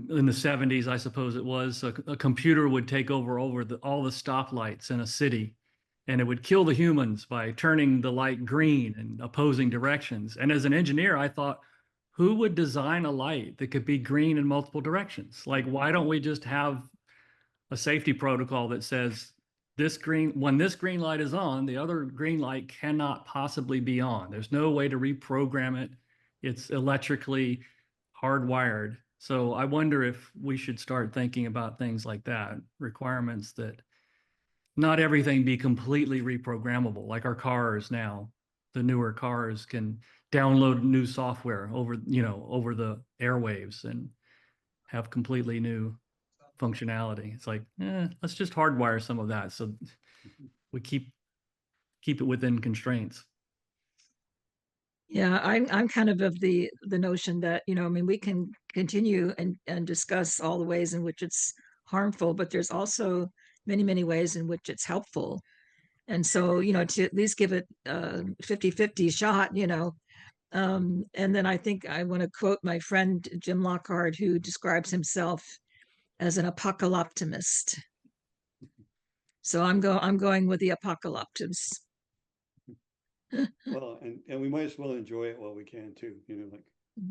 Speaker 18: in the 70s, I suppose it was, a computer would take over all the stoplights in a city, and it would kill the humans by turning the light green and opposing directions. And as an engineer, I thought, who would design a light that could be green in multiple directions? Like, why don't we just have a safety protocol that says when this green light is on, the other green light cannot possibly be on. There's no way to reprogram it. It's electrically hardwired. So I wonder if we should start thinking about things like that, requirements that not everything be completely reprogrammable, like our cars now. The newer cars can download new software over the airwaves and have completely new functionality. It's like, let's just hardwire some of that so we keep it within constraints.
Speaker 10: Yeah, I'm kind of the notion that, you know, I mean, we can continue and discuss all the ways in which it's harmful, but there's also many ways in which it's helpful. And so, you know, to at least give it a 50-50 shot, you know. And then I think I want to quote my friend Jim Lockhart, who describes himself as an apocalyptimist. So I'm going with the apocalyptics.
Speaker 2: Well, and we might as well enjoy it while we can too. You know, like,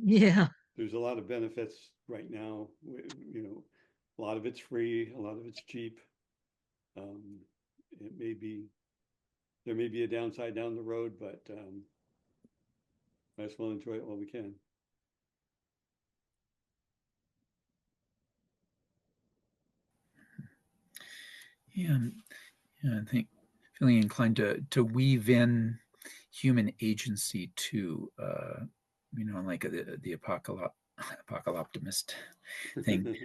Speaker 10: yeah,
Speaker 2: there's a lot of benefits right now. You know, a lot of it's free, a lot of it's cheap. There may be a downside down the road, but might as well enjoy it while we can.
Speaker 15: Yeah, I think feeling inclined to weave in human agency to, you know, like the apocalyptimist thing.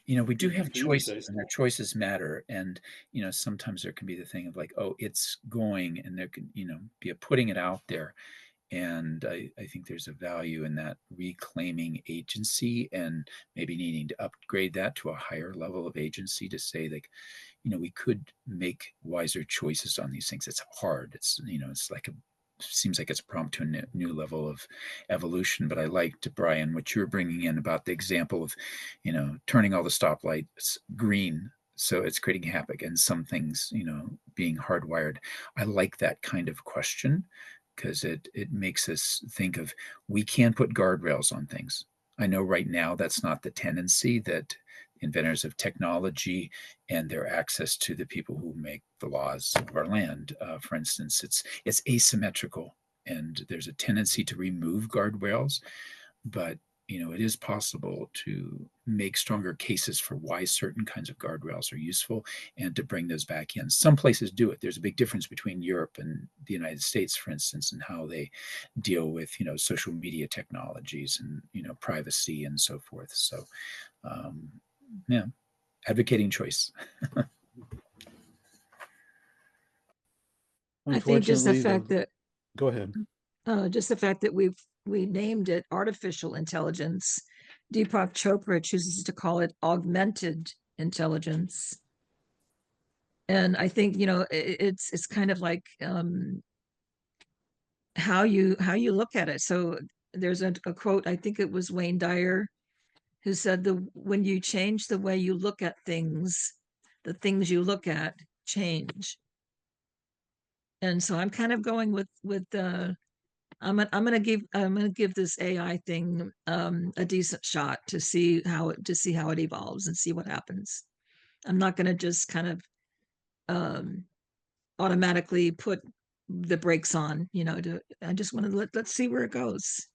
Speaker 15: You know, we do have choices, and our choices matter. And, you know, sometimes there can be the thing of like, oh, it's going, and there can, you know, be a putting it out there. And I think there's a value in that reclaiming agency, and maybe needing to upgrade that to a higher level of agency to say, like, you know, we could make wiser choices on these things. It's hard. It's, you know, it's like seems like it's a prompt to a new level of evolution. But I liked, Brian, what you were bringing in about the example of, you know, turning all the stoplights green, so it's creating havoc, and some things, you know, being hardwired. I like that kind of question, because it makes us think of, we can put guardrails on things. I know right now that's not the tendency that inventors of technology and their access to the people who make the laws of our land. For instance, it's asymmetrical, and there's a tendency to remove guardrails, but it is possible to make stronger cases for why certain kinds of guardrails are useful and to bring those back in. Some places do it. There's a big difference between Europe and the United States, for instance, and how they deal with, social media technologies and, privacy and so forth. So, yeah, advocating choice.
Speaker 10: I think just the
Speaker 4: Unfortunately,
Speaker 10: fact that
Speaker 4: go ahead.
Speaker 10: just the fact that we named it artificial intelligence. Deepak Chopra chooses to call it augmented intelligence. And I think, it's kind of like how you look at it. So there's a quote, I think it was Wayne Dyer, who said when you change the way you look at things, the things you look at change. And so I'm kind of going with I'm gonna give this AI thing a decent shot to see how it evolves and see what happens. I'm not gonna just kind of automatically put the brakes on. I just want to let's see where it goes.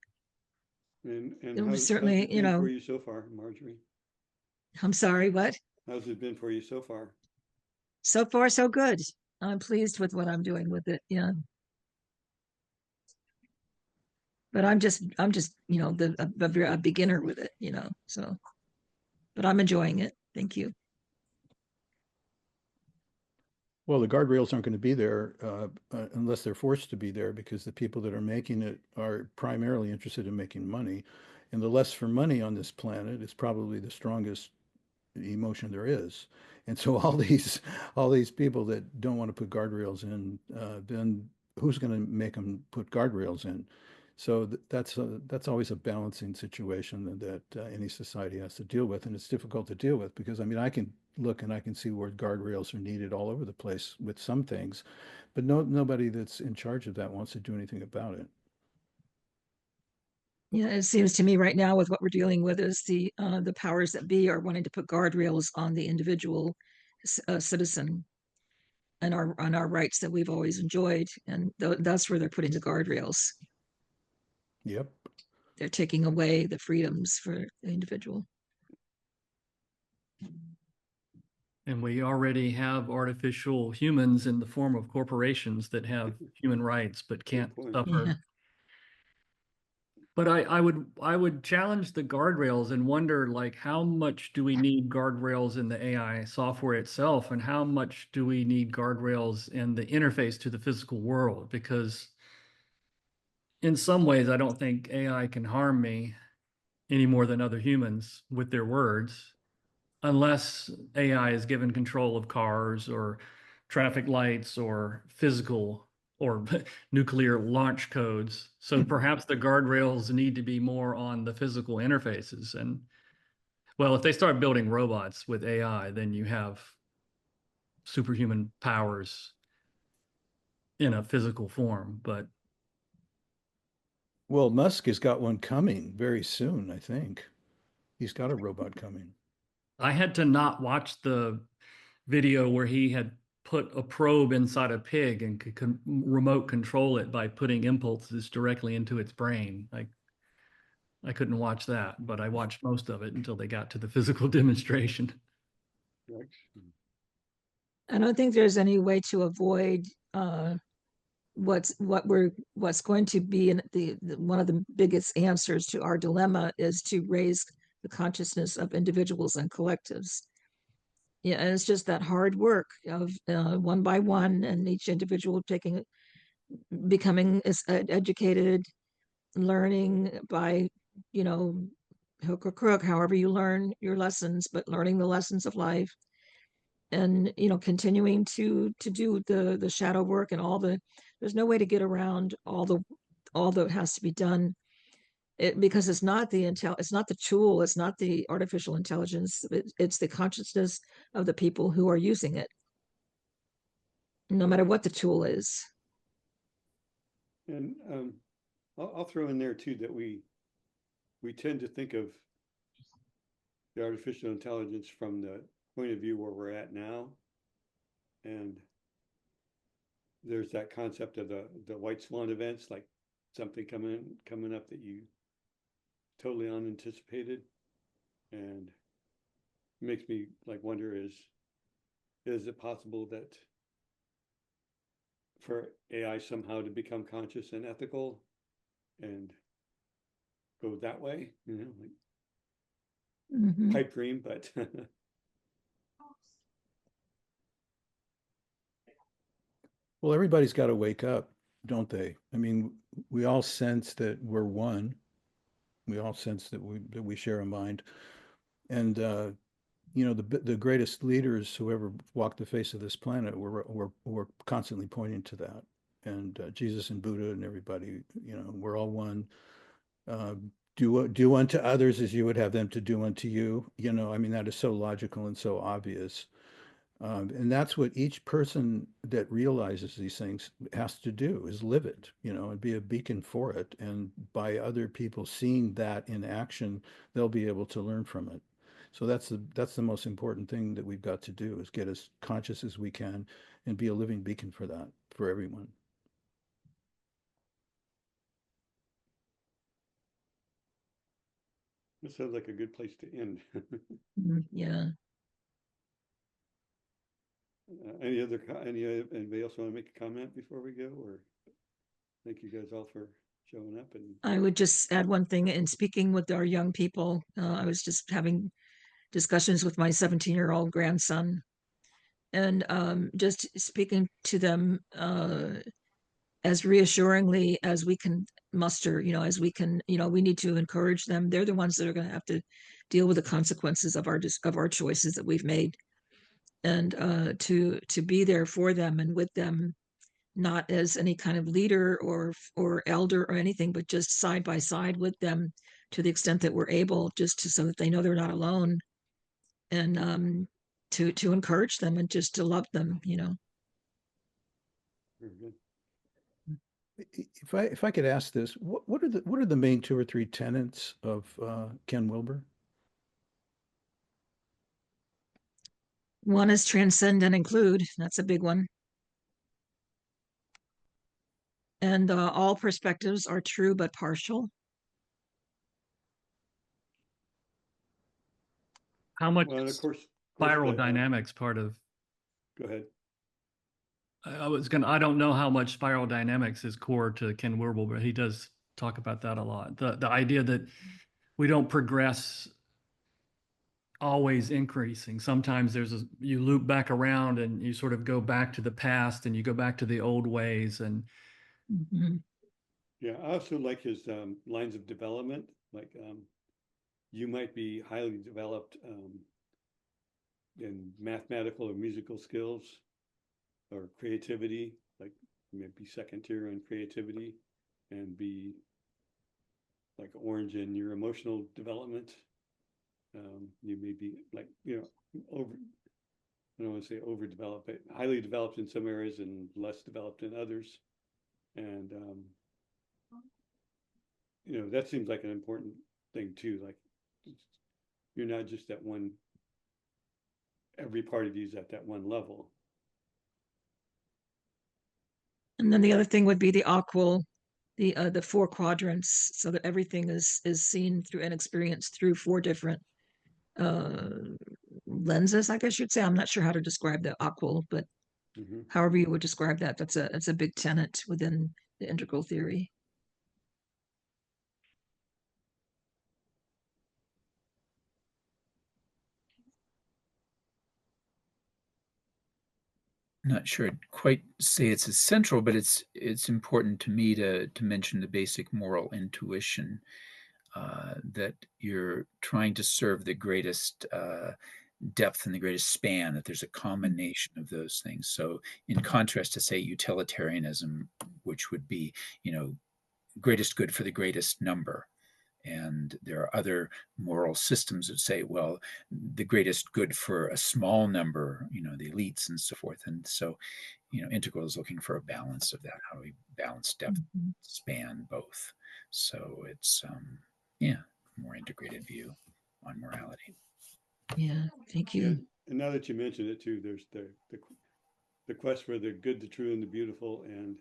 Speaker 2: And
Speaker 10: How's
Speaker 2: it been for you so far, Marjorie?
Speaker 10: I'm sorry, what?
Speaker 2: How's it been for you so far?
Speaker 10: So far, so good. I'm pleased with what I'm doing with it. Yeah. But I'm just a beginner with it, so, but I'm enjoying it. Thank you.
Speaker 4: Well, the guardrails aren't going to be there unless they're forced to be there, because the people that are making it are primarily interested in making money. And the lust for money on this planet is probably the strongest emotion there is. And so all these people that don't want to put guardrails in, then who's going to make them put guardrails in? So that's always a balancing situation that any society has to deal with, and it's difficult to deal with because I can look and I can see where guardrails are needed all over the place with some things, but nobody that's in charge of that wants to do anything about it.
Speaker 10: Yeah, it seems to me right now with what we're dealing with is the powers that be are wanting to put guardrails on the individual citizen and on our rights that we've always enjoyed, and that's where they're putting the guardrails.
Speaker 4: Yep.
Speaker 10: They're taking away the freedoms for the individual.
Speaker 18: And we already have artificial humans in the form of corporations that have human rights but can't suffer.
Speaker 10: Yeah.
Speaker 18: But I would challenge the guardrails and wonder, like, how much do we need guardrails in the AI software itself, and how much do we need guardrails in the interface to the physical world? Because in some ways, I don't think AI can harm me any more than other humans with their words, unless AI is given control of cars or traffic lights or physical or nuclear launch codes. So perhaps the guardrails need to be more on the physical interfaces. And well, if they start building robots with AI, then you have superhuman powers in a physical form. But
Speaker 4: well, Musk has got one coming very soon, I think. He's got a robot coming.
Speaker 18: I had to not watch the video where he had put a probe inside a pig and could remote control it by putting impulses directly into its brain. I couldn't watch that, but I watched most of it until they got to the physical demonstration.
Speaker 10: I don't think there's any way to avoid what's going to be in one of the biggest answers to our dilemma is to raise the consciousness of individuals and collectives. Yeah, and it's just that hard work of one by one, and each individual becoming educated, learning by, hook or crook, however you learn your lessons, but learning the lessons of life, and continuing to do the shadow work and there's no way to get around all that has to be done. Because it's not the tool, it's not the artificial intelligence, it's the consciousness of the people who are using it, no matter what the tool is.
Speaker 2: And I'll throw in there too that we tend to think of the artificial intelligence from the point of view where we're at now. And there's that concept of the white swan events, like something coming up that you totally unanticipated, and makes me like wonder, is it possible that for AI somehow to become conscious and ethical and go that way, you know, like
Speaker 10: Mhm.
Speaker 2: pipe dream, but
Speaker 4: Well, everybody's got to wake up, don't they? I mean, we all sense that we're one. We all sense that we share a mind, and you know, the greatest leaders who ever walked the face of this planet were constantly pointing to that. And Jesus and Buddha and everybody, you know, we're all one. Uh, do unto others as you would have them to do unto you. You know, I mean, that is so logical and so obvious. And that's what each person that realizes these things has to do, is live it, you know, and be a beacon for it. And by other people seeing that in action, they'll be able to learn from it. So that's the most important thing that we've got to do, is get as conscious as we can and be a living beacon for that, for everyone.
Speaker 2: it sounds like a good place to end.
Speaker 10: Yeah.
Speaker 2: Anybody else want to make a comment before we go? Or thank you guys all for showing up. And
Speaker 10: I would just add one thing. In speaking with our young people, I was just having discussions with my 17-year-old grandson, and just speaking to them as reassuringly as we can muster, you know, as we can, you know, we need to encourage them. They're the ones that are going to have to deal with the consequences of our choices that we've made, and to be there for them and with them, not as any kind of leader or elder or anything, but just side by side with them to the extent that we're able, just so that they know they're not alone, and to encourage them and just to love them, you know.
Speaker 2: very good.
Speaker 4: If I could ask this, what are the main 2 or 3 tenets of Ken Wilber?
Speaker 10: One is transcend and include. That's a big one. And all perspectives are true but partial.
Speaker 18: How much
Speaker 2: Well, and of course,
Speaker 18: spiral dynamics part of?
Speaker 2: Go ahead.
Speaker 18: I don't know how much spiral dynamics is core to Ken Wilber, but he does talk about that a lot. The idea that we don't progress always increasing. Sometimes you loop back around and you sort of go back to the past and you go back to the old ways. And
Speaker 2: yeah, I also like his lines of development. Like you might be highly developed in mathematical or musical skills or creativity, like you might be second tier on creativity and be like orange in your emotional development. You may be like, you know, I don't want to say overdeveloped, but highly developed in some areas and less developed in others. And, you know, that seems like an important thing too. Like you're not just at one, every part of you is at that one level.
Speaker 10: And then the other thing would be the AQAL, the 4 quadrants, so that everything is seen through and experienced through 4 different lenses, I guess you'd say. I'm not sure how to describe the AQAL, but however you would describe that, that's a big tenet within the integral theory.
Speaker 15: Not sure I'd quite say it's essential, but it's important to me to mention the basic moral intuition, that you're trying to serve the greatest depth and the greatest span, that there's a combination of those things. So in contrast to, say, utilitarianism, which would be, you know, greatest good for the greatest number. And there are other moral systems that say, well, the greatest good for a small number, you know, the elites and so forth. And so, you know, integral is looking for a balance of that. How do we balance depth, span, both? So it's, yeah, a more integrated view on morality.
Speaker 10: Yeah, thank you.
Speaker 2: And now that you mention it too, there's the quest for the good, the true, and the beautiful, and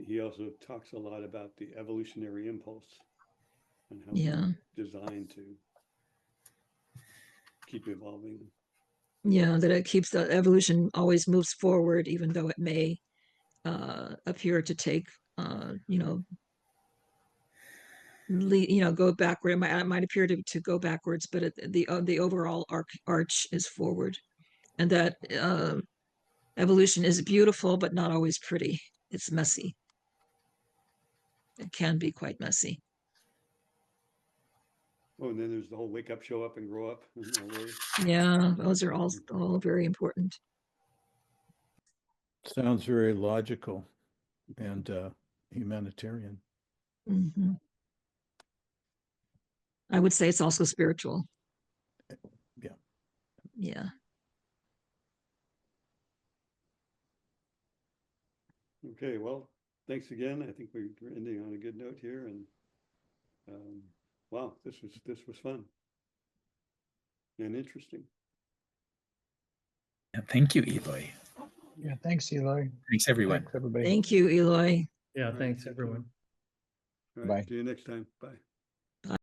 Speaker 2: he also talks a lot about the evolutionary impulse and how we're designed to keep evolving.
Speaker 10: Yeah, that it keeps the evolution always moves forward, even though it may appear to take, go backward. It might appear to go backwards, but the overall arch is forward, and that evolution is beautiful, but not always pretty. It's messy. It can be quite messy.
Speaker 2: Oh, and then there's the whole wake up, show up, and grow up. And all those.
Speaker 10: Yeah, those are all very important.
Speaker 4: Sounds very logical and humanitarian.
Speaker 10: Mm-hmm. I would say it's also spiritual.
Speaker 4: Yeah.
Speaker 10: Yeah.
Speaker 2: Okay, well, thanks again. I think we're ending on a good note here, and wow, this was fun and interesting.
Speaker 15: Yeah, thank you, Eloy.
Speaker 1: Yeah, thanks, Eloy.
Speaker 15: Thanks, everyone.
Speaker 1: Thanks, everybody.
Speaker 10: Thank you, Eloy.
Speaker 18: Yeah, thanks, everyone.
Speaker 2: All right,
Speaker 1: Bye.
Speaker 2: see you next time. Bye.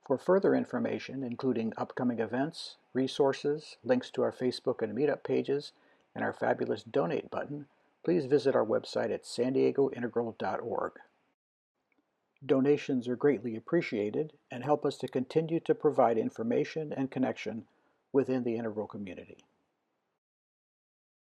Speaker 1: For further information, including upcoming events, resources, links to our Facebook and Meetup pages, and our fabulous donate button, please visit our website at sandiegointegral.org. Donations are greatly appreciated and help us to continue to provide information and connection within the Integral community.